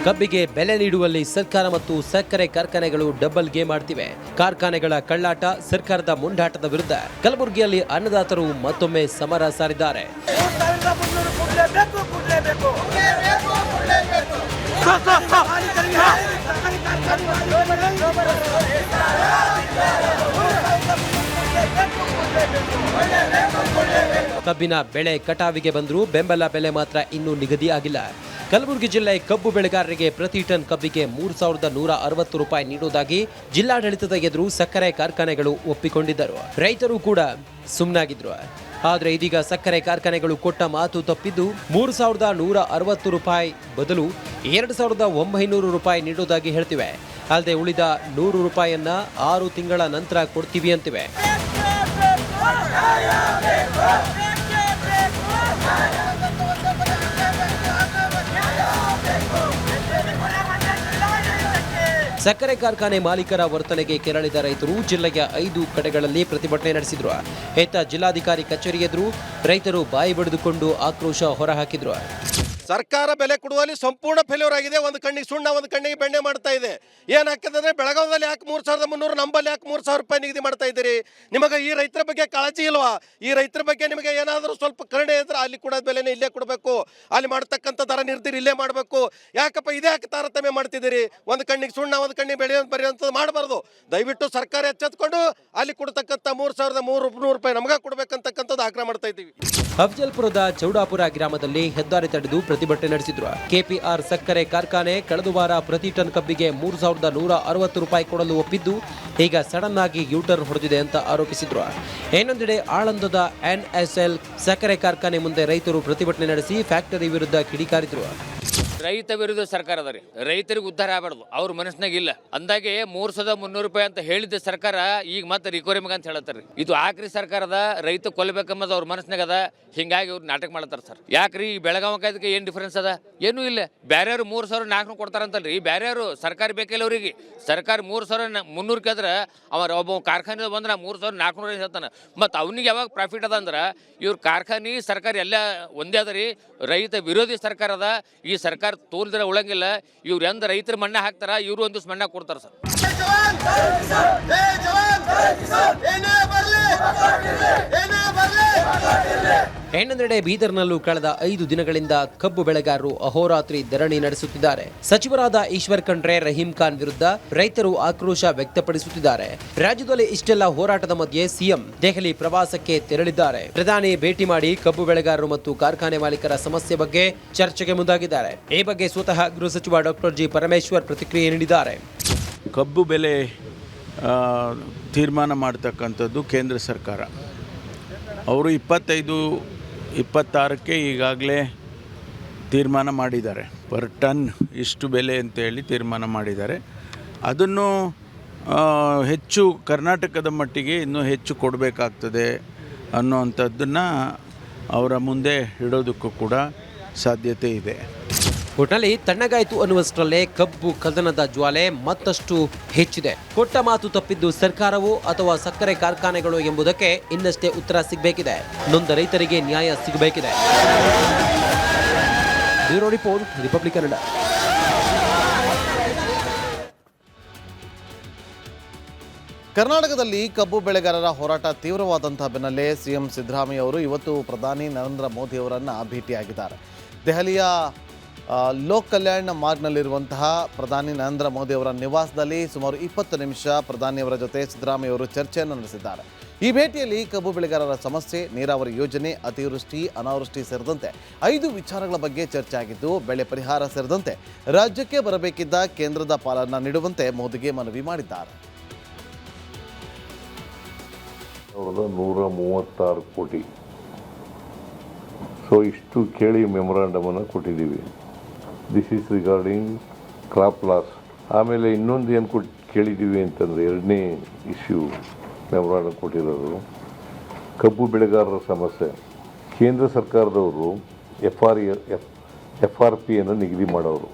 ಕಬ್ಬಿಗೆ ಬೆಲೆ ನೀಡುವಲ್ಲಿ ಸರ್ಕಾರ ಮತ್ತು ಸಕ್ಕರೆ ಕಾರ್ಖಾನೆಗಳು ಡಬಲ್ ಗೇಮ್ ಆಡ್ತಿವೆ. ಕಾರ್ಖಾನೆಗಳ ಕಳ್ಳಾಟ, ಸರ್ಕಾರದ ಮುಂದಾಟದ ವಿರುದ್ಧ ಕಲಬುರಗಿಯಲ್ಲಿ ಅನ್ನದಾತರು ಮತ್ತೊಮ್ಮೆ ಸಮರ ಸಾರಿದ್ದಾರೆ. ಕಬ್ಬಿನ ಬೆಳೆ ಕಟಾವಿಗೆ ಬಂದರೂ ಬೆಂಬಲ ಬೆಲೆ ಮಾತ್ರ ಇನ್ನೂ ನಿಗದಿ ಆಗಿಲ್ಲ. ಕಲಬುರಗಿ ಜಿಲ್ಲೆ ಕಬ್ಬು ಬೆಳೆಗಾರರಿಗೆ ಪ್ರತಿ ಟನ್ ಕಬ್ಬಿಗೆ 3,160 ರೂಪಾಯಿ ನೀಡುವುದಾಗಿ ಜಿಲ್ಲಾಡಳಿತದ ಎದುರು ಸಕ್ಕರೆ ಕಾರ್ಖಾನೆಗಳು ಒಪ್ಪಿಕೊಂಡಿದ್ದರು. ರೈತರು ಕೂಡ ಸುಮ್ಮನಾಗಿದ್ರು. ಆದರೆ ಇದೀಗ ಸಕ್ಕರೆ ಕಾರ್ಖಾನೆಗಳು ಕೊಟ್ಟ ಮಾತು ತಪ್ಪಿದ್ದು 3,160 ರೂಪಾಯಿ ಬದಲು 2,900 ರೂಪಾಯಿ ನೀಡುವುದಾಗಿ ಹೇಳ್ತಿವೆ. ಅಲ್ಲದೆ ಉಳಿದ 100 ರೂಪಾಯಿಯನ್ನ 6 ತಿಂಗಳ ನಂತರ ಕೊಡ್ತೀವಿ ಅಂತಿವೆ. ಸಕ್ಕರೆ ಕಾರ್ಖಾನೆ ಮಾಲೀಕರ ವರ್ತನೆಗೆ ಕೆರಳಿದ ರೈತರು ಜಿಲ್ಲೆಯ 5 ಕಡೆಗಳಲ್ಲಿ ಪ್ರತಿಭಟನೆ ನಡೆಸಿದ್ರು. ಹೆತ್ತ ಜಿಲ್ಲಾಧಿಕಾರಿ ಕಚೇರಿ ಎದುರು ರೈತರು ಬಾಯಿ ಬಡಿದುಕೊಂಡು ಆಕ್ರೋಶ ಹೊರಹಾಕಿದ್ರು. ಸರ್ಕಾರ ಬೆಲೆ ಕೊಡುವಲ್ಲಿ ಸಂಪೂರ್ಣ ಫೇಲ್ಯೂರ್ ಆಗಿದೆ. ಒಂದು ಕಣ್ಣಿಗೆ ಸುಣ್ಣ, ಒಂದು ಕಣ್ಣಿಗೆ ಬೆಣ್ಣೆ ಮಾಡ್ತಾ ಇದೆ. ಏನಾಗ್ತದೆ ಬೆಳಗಾವದಲ್ಲಿ ಯಾಕೆ 3,300, ನಂಬಲ್ಲಿ ಯಾಕೆ 3,000 ರೂಪಾಯಿ ನಿಗದಿ ಮಾಡ್ತಾ ಇದ್ದೀರಿ? ನಿಮಗೆ ಈ ರೈತರ ಬಗ್ಗೆ ಕಾಳಜಿ ಇಲ್ವಾ? ಈ ರೈತರ ಬಗ್ಗೆ ನಿಮಗೆ ಏನಾದರೂ ಸ್ವಲ್ಪ ಕರುಣೆ ಇದ್ರೆ ಅಲ್ಲಿ ಕೊಡೋದು ಬೆಲೆನೇ ಇಲ್ಲೇ ಕೊಡಬೇಕು, ಅಲ್ಲಿ ಮಾಡ್ತಕ್ಕಂಥ ದರ ನಿರ್ಧಾರ ಇಲ್ಲೇ ಮಾಡಬೇಕು. ಯಾಕಪ್ಪ ಇದೇ ಯಾಕೆ ತಾರತಮ್ಯ ಮಾಡ್ತಿದ್ದೀರಿ? ಒಂದು ಕಣ್ಣಿಗೆ ಸುಣ್ಣ, ಒಂದು ಕಣ್ಣಿಗೆ ಬೆಳೆಯುವಂಥದ್ದು ಮಾಡಬಾರ್ದು. ದಯವಿಟ್ಟು ಸರ್ಕಾರ ಎಚ್ಚೆತ್ಕೊಂಡು ಅಲ್ಲಿ ಕೊಡ್ತಕ್ಕಂಥ 3,300 ರೂಪಾಯಿ ನಮಗೆ ಕೊಡ್ಬೇಕಂತಕ್ಕಂಥದ್ದು ಆಗ್ರಹ ಮಾಡ್ತಾ ಇದ್ದೀವಿ. ಅಫಜಲ್ಪುರದ ಚೌಡಾಪುರ ಗ್ರಾಮದಲ್ಲಿ ಹೆದ್ದಾರಿ ತಡೆದು ಪ್ರತಿಭಟನೆ ನಡೆಸಿದ್ರು. KPR ಸಕ್ಕರೆ ಕಾರ್ಖಾನೆ ಕಳೆದ ವಾರ ಪ್ರತಿ ಟನ್ ಕಬ್ಬಿಗೆ 3,160 ರೂಪಾಯಿ ಕೊಡಲು ಒಪ್ಪಿದ್ದು ಈಗ ಸಡನ್ ಆಗಿ ಯೂಟರ್ನ್ ಹೊಡೆದಿದೆ ಅಂತ ಆರೋಪಿಸಿದ್ರು. ಇನ್ನೊಂದೆಡೆ ಆಳಂದದ NSL ಸಕ್ಕರೆ ಕಾರ್ಖಾನೆ ಮುಂದೆ ರೈತರು ಪ್ರತಿಭಟನೆ ನಡೆಸಿ ಫ್ಯಾಕ್ಟರಿ ವಿರುದ್ಧ ಕಿಡಿಕಾರಿದ್ರು. ರೈತ ವಿರೋಧಿ ಸರ್ಕಾರ ಅದ ರೀ. ರೈತರಿಗೆ ಉದ್ಧಾರ ಆಗಬಾರ್ದು, ಅವ್ರ ಮನಸ್ಸಿನಾಗ ಇಲ್ಲ ಅಂದಾಗೆ 3,300 ರೂಪಾಯಿ ಅಂತ ಹೇಳಿದ ಸರ್ಕಾರ ಈಗ ಮತ್ತೆ ರಿಕವರಿ ಮಗ ಅಂತ ಹೇಳತ್ತಾರ. ಇದು ಆಕ್ರಿ ಸರ್ಕಾರದ ರೈತ ಕೊಲ್ಲಬೇಕಂಬುದು ಅವ್ರ ಮನಸ್ಸಿನಾಗ ಅದ. ಹಿಂಗಾಗಿ ಅವ್ರು ನಾಟಕ ಮಾಡ್ತಾರ ಸರ್. ಯಾಕ್ರಿ ಈ ಬೆಳಗಾವಕ್ಕೆ ಏನ್ ಡಿಫರೆನ್ಸ್ ಅದ? ಏನೂ ಇಲ್ಲ. ಬ್ಯಾರ್ಯಾರು 3,400 ಕೊಡ್ತಾರಂತಲ್ರಿ. ಬ್ಯಾರ್ಯಾರು ಸರ್ಕಾರ ಬೇಕಿಲ್ಲ ಅವ್ರಿಗೆ. ಸರ್ಕಾರ 3,300 ಕೇಳಿದ್ರೆ ಒಬ್ಬ ಕಾರ್ಖಾನೆ ಬಂದ್ರೆ 3,400 ಹೇಳ್ತಾನೆ. ಮತ್ತು ಅವನಿಗೆ ಯಾವಾಗ ಪ್ರಾಫಿಟ್ ಅದ ಅಂದ್ರೆ ಇವ್ರ ಕಾರ್ಖಾನೆ ಸರ್ಕಾರ ಎಲ್ಲ ಒಂದೇ ಅದ ರೀ. ರೈತ ವಿರೋಧಿ ಸರ್ಕಾರ ಅದ. ಈ ಸರ್ಕಾರ ತೋಲ್ದ್ರೆ ಉಳಂಗಿಲ್ಲ. ಇವ್ರು ಎಂದ ರೈತರ ಮಣ್ಣ ಹಾಕ್ತಾರ, ಇವರು ಒಂದು ಮಣ್ಣ ಕೊಡ್ತಾರ ಸರ್. ಹೆಣ್ಣೆಂದೆಡೆ ಬೀದರ್ನಲ್ಲೂ ಕಳೆದ 5 ದಿನಗಳಿಂದ ಕಬ್ಬು ಬೆಳೆಗಾರರು ಅಹೋರಾತ್ರಿ ಧರಣಿ ನಡೆಸುತ್ತಿದ್ದಾರೆ. ಸಚಿವರಾದ ಈಶ್ವರ್ ಖಂಡ್ರೆ, ರಹೀಂ ಖಾನ್ ವಿರುದ್ಧ ರೈತರು ಆಕ್ರೋಶ ವ್ಯಕ್ತಪಡಿಸುತ್ತಿದ್ದಾರೆ. ರಾಜ್ಯದಲ್ಲಿ ಇಷ್ಟೆಲ್ಲ ಹೋರಾಟದ ಮಧ್ಯೆ ಸಿಎಂ ದೆಹಲಿ ಪ್ರವಾಸಕ್ಕೆ ತೆರಳಿದ್ದಾರೆ. ಪ್ರಧಾನಿ ಭೇಟಿ ಮಾಡಿ ಕಬ್ಬು ಬೆಳೆಗಾರರು ಮತ್ತು ಕಾರ್ಖಾನೆ ಮಾಲೀಕರ ಸಮಸ್ಯೆ ಬಗ್ಗೆ ಚರ್ಚೆಗೆ ಮುಂದಾಗಿದ್ದಾರೆ. ಈ ಬಗ್ಗೆ ಸ್ವತಃ ಗೃಹ ಸಚಿವ ಡಾಕ್ಟರ್ ಜಿ ಪರಮೇಶ್ವರ್ ಪ್ರತಿಕ್ರಿಯೆ ನೀಡಿದ್ದಾರೆ. ಕಬ್ಬು ಬೆಲೆ ತೀರ್ಮಾನ ಮಾಡ್ತಕ್ಕಂಥದ್ದು ಕೇಂದ್ರ ಸರ್ಕಾರ. ಅವರು 25-26ಕ್ಕೆ ಈಗಾಗಲೇ ತೀರ್ಮಾನ ಮಾಡಿದ್ದಾರೆ. ಪರ್ ಟನ್ ಇಷ್ಟು ಬೆಲೆ ಅಂತೇಳಿ ತೀರ್ಮಾನ ಮಾಡಿದ್ದಾರೆ. ಅದನ್ನು ಹೆಚ್ಚು ಕರ್ನಾಟಕದ ಮಟ್ಟಿಗೆ ಇನ್ನೂ ಹೆಚ್ಚು ಕೊಡಬೇಕಾಗ್ತದೆ ಅನ್ನೋವಂಥದ್ದನ್ನು ಅವರ ಮುಂದೆ ಇಡೋದಕ್ಕೂ ಕೂಡ ಸಾಧ್ಯತೆ ಇದೆ. ಒಟ್ನಲ್ಲಿ ತಣ್ಣಗಾಯಿತು ಅನ್ನುವಷ್ಟರಲ್ಲೇ ಕಬ್ಬು ಕದನದ ಜ್ವಾಲೆ ಮತ್ತಷ್ಟು ಹೆಚ್ಚಿದೆ. ಕೊಟ್ಟ ಮಾತು ತಪ್ಪಿದ್ದು ಸರ್ಕಾರವೋ ಅಥವಾ ಸಕ್ಕರೆ ಕಾರ್ಖಾನೆಗಳು ಎಂಬುದಕ್ಕೆ ಇನ್ನಷ್ಟೇ ಉತ್ತರ ಸಿಗಬೇಕಿದೆ. ನೊಂದ ರೈತರಿಗೆ ನ್ಯಾಯ ಸಿಗಬೇಕಿದೆ. Bureau report, Republic Kannada. ಕರ್ನಾಟಕದಲ್ಲಿ ಕಬ್ಬು ಬೆಳೆಗಾರರ ಹೋರಾಟ ತೀವ್ರವಾದಂತಹ ಬೆನ್ನಲ್ಲೇ ಸಿಎಂ ಸಿದ್ದರಾಮಯ್ಯ ಅವರು ಇವತ್ತು ಪ್ರಧಾನಿ ನರೇಂದ್ರ ಮೋದಿ ಅವರನ್ನು ಭೇಟಿಯಾಗಿದ್ದಾರೆ. ದೆಹಲಿಯ ಲೋಕ್ ಕಲ್ಯಾಣ ಮಾರ್ಗ್ನಲ್ಲಿರುವಂತಹ ಪ್ರಧಾನಿ ನರೇಂದ್ರ ಮೋದಿ ಅವರ ನಿವಾಸದಲ್ಲಿ ಸುಮಾರು 20 ನಿಮಿಷ ಪ್ರಧಾನಿಯವರ ಜೊತೆ ಸಿದ್ದರಾಮಯ್ಯ ಅವರು ಚರ್ಚೆಯನ್ನು ನಡೆಸಿದ್ದಾರೆ. ಈ ಭೇಟಿಯಲ್ಲಿ ಕಬ್ಬು ಬೆಳೆಗಾರರ ಸಮಸ್ಯೆ, ನೀರಾವರಿ ಯೋಜನೆ, ಅತಿವೃಷ್ಟಿ, ಅನಾವೃಷ್ಟಿ ಸೇರಿದಂತೆ 5 ವಿಚಾರಗಳ ಬಗ್ಗೆ ಚರ್ಚೆ ಆಗಿದ್ದು, ಬೆಳೆ ಪರಿಹಾರ ಸೇರಿದಂತೆ ರಾಜ್ಯಕ್ಕೆ ಬರಬೇಕಿದ್ದ ಕೇಂದ್ರದ ಪಾಲನ್ನು ನೀಡುವಂತೆ ಮೋದಿಗೆ ಮನವಿ ಮಾಡಿದ್ದಾರೆ. 136 ಕೋಟಿ. ಸೊ ಇಷ್ಟು ಕೇಳಿ ಮೆಮೊರಾಂಡಮನ್ನು ಕೊಟ್ಟಿದ್ದೀವಿ. This is regarding crop loss. ಆಮೇಲೆ ಇನ್ನೊಂದು ಏನು ಕೇಳಿದ್ದೀವಿ ಅಂತಂದರೆ, ಎರಡನೇ ಇಶ್ಯೂ ಮೆಮೊರಾಂಡಮ್ ಕೊಟ್ಟಿರೋದು ಕಬ್ಬು ಬೆಳೆಗಾರರ ಸಮಸ್ಯೆ. ಕೇಂದ್ರ ಸರ್ಕಾರದವರು FRPಯನ್ನು ನಿಗದಿ ಮಾಡೋರು,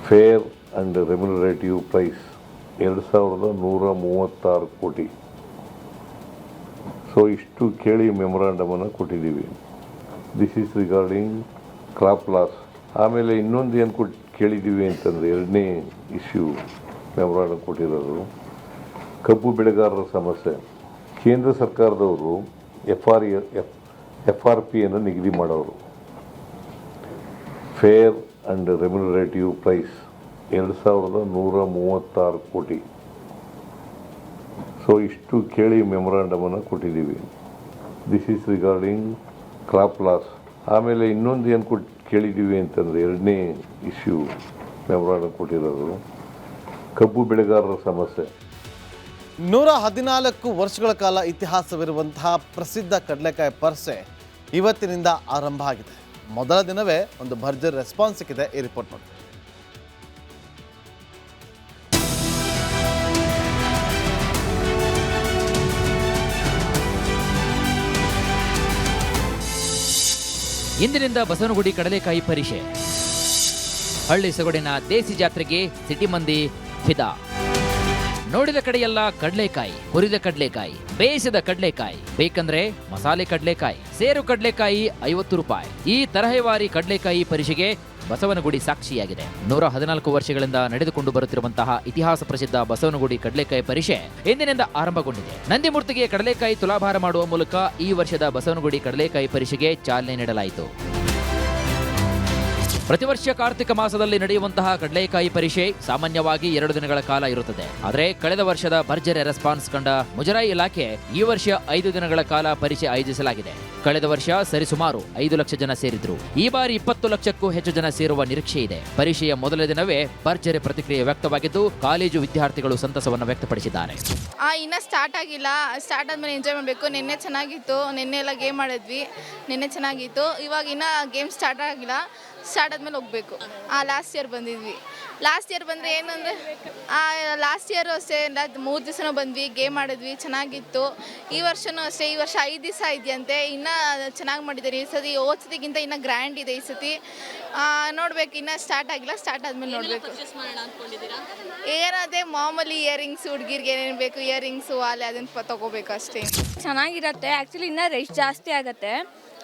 ಫೇರ್ ಆ್ಯಂಡ್ ರೆಮ್ಯುನರೇಟಿವ್ ಪ್ರೈಸ್, 2136 ಕೋಟಿ. ಸೊ ಇಷ್ಟು ಕೇಳಿ ಮೆಮೊರಾಂಡಮನ್ನು ಕೊಟ್ಟಿದ್ದೀವಿ. This is regarding crop loss. ಆಮೇಲೆ ಇನ್ನೊಂದು ಏನು ಕೇಳಿದ್ದೀವಿ ಅಂತಂದರೆ, ಎರಡನೇ ಇಶ್ಯೂ ಮೆಮೊರಾಂಡಮ್ ಕೊಟ್ಟಿರೋದು ಕಬ್ಬು ಬೆಳೆಗಾರರ ಸಮಸ್ಯೆ. ಕೇಂದ್ರ ಸರ್ಕಾರದವರು FRPಯನ್ನು ನಿಗದಿ ಮಾಡೋರು, ಫೇರ್ ಆ್ಯಂಡ್ ರೆಮ್ಯುನರೇಟಿವ್ ಪ್ರೈಸ್, 2136 ಕೋಟಿ. ಸೊ ಇಷ್ಟು ಕೇಳಿ ಮೆಮೊರಾಂಡಮನ್ನು ಕೊಟ್ಟಿದ್ದೀವಿ. This is regarding crop loss. ಆಮೇಲೆ ಇನ್ನೊಂದು ಏನು ಕೇಳಿದ್ದೀವಿ ಅಂತಂದರೆ, ಎರಡನೇ ಇಶ್ಯೂ ಮೆಮೊರಾಂಡಮ್ ಕೊಟ್ಟಿರೋದು ಕಬ್ಬು ಬೆಳೆಗಾರರ ಸಮಸ್ಯೆ. 114 ವರ್ಷಗಳ ಕಾಲ ಇತಿಹಾಸವಿರುವಂತಹ ಪ್ರಸಿದ್ಧ ಕಡಲೆಕಾಯಿ ಪರ್ಸೆ ಇವತ್ತಿನಿಂದ ಆರಂಭ ಆಗಿದೆ. ಮೊದಲ ದಿನವೇ ಒಂದು ಭರ್ಜರಿ ರೆಸ್ಪಾನ್ಸ್ ಸಿಕ್ಕಿದೆ. ಈ ರಿಪೋರ್ಟ್ ನೋಡಿ. ಇಂದಿನಿಂದ ಬಸವನಗುಡಿ ಕಡಲೆಕಾಯಿ ಪರಿಷೆ. ಹಳ್ಳಿ ಸೊಗಡಿನ ದೇಸಿ ಜಾತ್ರೆಗೆ ಸಿಟಿ ಮಂದಿ ಫಿದಾ. ನೋಡಿದ ಕಡೆಯೆಲ್ಲ ಕಡಲೆಕಾಯಿ, ಹುರಿದ ಕಡಲೆಕಾಯಿ, ಬೇಯಿಸಿದ ಕಡಲೆಕಾಯಿ, ಬೇಕಂದ್ರೆ ಮಸಾಲೆ ಕಡಲೆಕಾಯಿ, ಸೇರು ಕಡಲೆಕಾಯಿ 50 ರೂಪಾಯಿ. ಈ ತರಹೇವಾರಿ ಕಡಲೆಕಾಯಿ ಪರಿಷೆಗೆ ಬಸವನಗುಡಿ ಸಾಕ್ಷಿಯಾಗಿದೆ. 114 ವರ್ಷಗಳಿಂದ ನಡೆದುಕೊಂಡು ಬರುತ್ತಿರುವಂತಹ ಇತಿಹಾಸ ಪ್ರಸಿದ್ಧ ಬಸವನಗುಡಿ ಕಡಲೆಕಾಯಿ ಪರಿಷೆ ಇಂದಿನಿಂದ ಆರಂಭಗೊಂಡಿದೆ. ನಂದಿಮೂರ್ತಿಗೆ ಕಡಲೆಕಾಯಿ ತುಲಾಭಾರ ಮಾಡುವ ಮೂಲಕ ಈ ವರ್ಷದ ಬಸವನಗುಡಿ ಕಡಲೆಕಾಯಿ ಪರಿಷೆಗೆ ಚಾಲನೆ ನೀಡಲಾಯಿತು. ಪ್ರತಿ ವರ್ಷ ಕಾರ್ತಿಕ ಮಾಸದಲ್ಲಿ ನಡೆಯುವಂತಹ ಕಡಲೆಕಾಯಿ ಪರೀಕ್ಷೆ ಸಾಮಾನ್ಯವಾಗಿ 2 ದಿನಗಳ ಕಾಲ ಇರುತ್ತದೆ. ಆದರೆ ಕಳೆದ ವರ್ಷದ ಭರ್ಜರಿ ರೆಸ್ಪಾನ್ಸ್ ಕಂಡ ಮುಜರಾಯಿ ಇಲಾಖೆ ಈ ವರ್ಷ 5 ದಿನಗಳ ಕಾಲ ಪರೀಕ್ಷೆ ಆಯೋಜಿಸಲಾಗಿದೆ. ಕಳೆದ ವರ್ಷ ಸರಿಸುಮಾರು 5 ಲಕ್ಷ ಜನ ಸೇರಿದ್ರು. ಈ ಬಾರಿ 20 ಲಕ್ಷಕ್ಕೂ ಹೆಚ್ಚು ಜನ ಸೇರುವ ನಿರೀಕ್ಷೆ ಇದೆ. ಪರೀಕ್ಷೆಯ ಮೊದಲ ದಿನವೇ ಭರ್ಜರಿ ಪ್ರತಿಕ್ರಿಯೆ ವ್ಯಕ್ತವಾಗಿದ್ದು ಕಾಲೇಜು ವಿದ್ಯಾರ್ಥಿಗಳು ಸಂತಸವನ್ನು ವ್ಯಕ್ತಪಡಿಸಿದ್ದಾರೆ. ಇನ್ನ ಸ್ಟಾರ್ಟ್ ಆಗಿಲ್ಲ, ಸ್ಟಾರ್ಟ್ ಆದ್ಮೇಲೆ ಎಂಜಾಯ್ ಮಾಡಬೇಕು. ನಿನ್ನೆ ಚೆನ್ನಾಗಿತ್ತು, ನಿನ್ನೆ ಎಲ್ಲ ಗೇಮ್ ಆಡಿದ್ವಿ, ನಿನ್ನೆ ಚೆನ್ನಾಗಿತ್ತು. ಇವಾಗ ಇನ್ನ ಗೇಮ್ ಸ್ಟಾರ್ಟ್ ಆಗಿಲ್ಲ, ಸ್ಟಾರ್ಟ್ ಆದ್ಮೇಲೆ ಹೋಗ್ಬೇಕು. ಲಾಸ್ಟ್ ಇಯರ್ ಬಂದಿದ್ವಿ. ಲಾಸ್ಟ್ ಇಯರ್ ಬಂದರೆ ಏನಂದರೆ ಲಾಸ್ಟ್ ಇಯರು ಅಷ್ಟೇ 3 ದಿವಸನೂ ಬಂದ್ವಿ, ಗೇಮ್ ಆಡಿದ್ವಿ, ಚೆನ್ನಾಗಿತ್ತು. ಈ ವರ್ಷನೂ ಅಷ್ಟೇ, ಈ ವರ್ಷ 5 ದಿವಸ ಇದೆಯಂತೆ, ಇನ್ನೂ ಚೆನ್ನಾಗಿ ಮಾಡಿದ್ದಾರೆ ಈ ಸತಿ. ಹೋದ ಸತಿಗಿಂತ ಇನ್ನೂ ಗ್ರ್ಯಾಂಡ್ ಇದೆ ಈ ಸತಿ. ನೋಡ್ಬೇಕು, ಇನ್ನೂ ಸ್ಟಾರ್ಟ್ ಆಗಿಲ್ಲ, ಸ್ಟಾರ್ಟ್ ಆದ್ಮೇಲೆ ನೋಡಬೇಕು. ಏನದೇ ಮಾಮೂಲಿ ಇಯರಿಂಗ್ಸ್, ಹುಡುಗಿರ್ಗೆ ಏನೇನು ಬೇಕು ಇಯರಿಂಗ್ಸು, ವಾಲೆ ಅದನ್ನು ತಗೋಬೇಕು ಅಷ್ಟೇ. ಚೆನ್ನಾಗಿರುತ್ತೆ. ಆ್ಯಕ್ಚುಲಿ ಇನ್ನೂ ರಶ್ ಜಾಸ್ತಿ ಆಗುತ್ತೆ.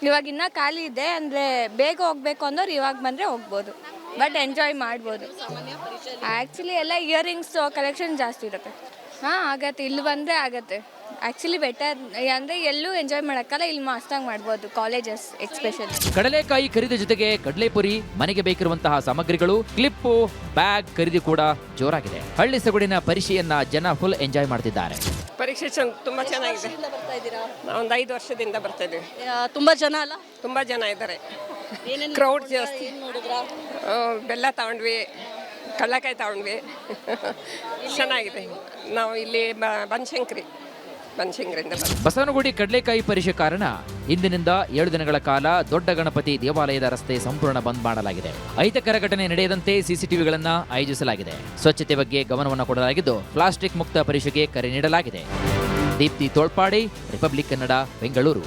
ಇವಾಗ ಇನ್ನೂ ಖಾಲಿ ಇದೆ, ಅಂದರೆ ಬೇಗ ಹೋಗಬೇಕು ಅಂದ್ರೆ ಇವಾಗ ಬಂದರೆ ಹೋಗ್ಬೋದು, ಬಟ್ ಎಂಜಾಯ್ ಮಾಡ್ಬೋದು. ಆ್ಯಕ್ಚುಲಿ ಎಲ್ಲ ಇಯರಿಂಗ್ಸು ಕಲೆಕ್ಷನ್ ಜಾಸ್ತಿ ಇರುತ್ತೆ. ಆಗತ್ತೆ, ಇಲ್ಲಿ ಬಂದರೆ ಆಗತ್ತೆ. ಆ್ಯಕ್ಚುಲಿ ಬೆಟರ್ ಅಂದರೆ ಎಲ್ಲೂ ಎಂಜಾಯ್ ಮಾಡೋಕ್ಕಲ್ಲ, ಇಲ್ಲಿ ಮಸ್ತಾಗಿ ಮಾಡ್ಬೋದು, ಕಾಲೇಜಸ್ ಎಕ್ಸ್ಪೆಷಲಿ. ಕಡಲೆಕಾಯಿ ಖರೀದಿ ಜೊತೆಗೆ ಕಡಲೆಪುರಿ, ಮನೆಗೆ ಬೇಕಿರುವಂತಹ ಸಾಮಗ್ರಿಗಳು, ಕ್ಲಿಪ್ಪು, ಬ್ಯಾಗ್ ಖರೀದಿ ಕೂಡ ಜೋರಾಗಿದೆ. ಹಳ್ಳಿ ಸೊಗಡಿನ ಪರೀಕ್ಷೆಯನ್ನ ಜನ ಫುಲ್ ಎಂಜಾಯ್ ಮಾಡ್ತಿದ್ದಾರೆ. ಪರೀಕ್ಷೆ ತುಂಬ ಚೆನ್ನಾಗಿದೆ. ಒಂದು 5 ವರ್ಷದಿಂದ ಬರ್ತಾ ಇದ್ದೀವಿ. ತುಂಬ ಜನ ಅಲ್ಲ, ತುಂಬ ಜನ ಇದ್ದಾರೆ. ಕ್ರೌಡ್ ಜಾಸ್ತಿ. ಬೆಲ್ಲ ತಗೊಂಡ್ವಿ, ಕಡಲೆಕಾಯಿ ತಗೊಂಡ್ವಿ, ಚೆನ್ನಾಗಿದೆ. ನಾವು ಇಲ್ಲಿ ಬನಶಂಕರಿಯಿಂದ ಬಸವನಗುಡಿ ಕಡಲೆಕಾಯಿ ಪರೀಕ್ಷೆ ಕಾರಣ ಇಂದಿನಿಂದ 7 ದಿನಗಳ ಕಾಲ ದೊಡ್ಡ ಗಣಪತಿ ದೇವಾಲಯದ ರಸ್ತೆ ಸಂಪೂರ್ಣ ಬಂದ್ ಮಾಡಲಾಗಿದೆ. ಅಹಿತಕರ ಘಟನೆ ನಡೆಯದಂತೆ ಸಿಸಿಟಿವಿಗಳನ್ನು ಆಯೋಜಿಸಲಾಗಿದೆ. ಸ್ವಚ್ಛತೆ ಬಗ್ಗೆ ಗಮನವನ್ನು ಕೊಡಲಾಗಿದ್ದು ಪ್ಲಾಸ್ಟಿಕ್ ಮುಕ್ತ ಪರೀಕ್ಷೆಗೆ ಕರೆ ನೀಡಲಾಗಿದೆ. ದೀಪ್ತಿ ತೋಳ್ಪಾಡಿ, ರಿಪಬ್ಲಿಕ್ ಕನ್ನಡ, ಬೆಂಗಳೂರು.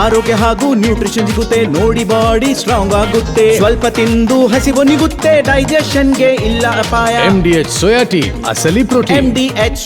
ಆರೋಗ್ಯ ಹಾಗೂ ನ್ಯೂಟ್ರಿಷನ್ ಸಿಗುತ್ತೆ ನೋಡಿ, ಬಾಡಿ ಸ್ಟ್ರಾಂಗ್ ಆಗುತ್ತೆ. ಸ್ವಲ್ಪ ತಿಂದು ಹಸಿವು ನಿಗುತ್ತೆ, ಡೈಜೆಷನ್ಗೆ ಇಲ್ಲ ಅಪಾಯ. MDH ಸೋಯಾ ಟೀ, ಅಸಲಿ ಪ್ರೋಟೀನ್. MDH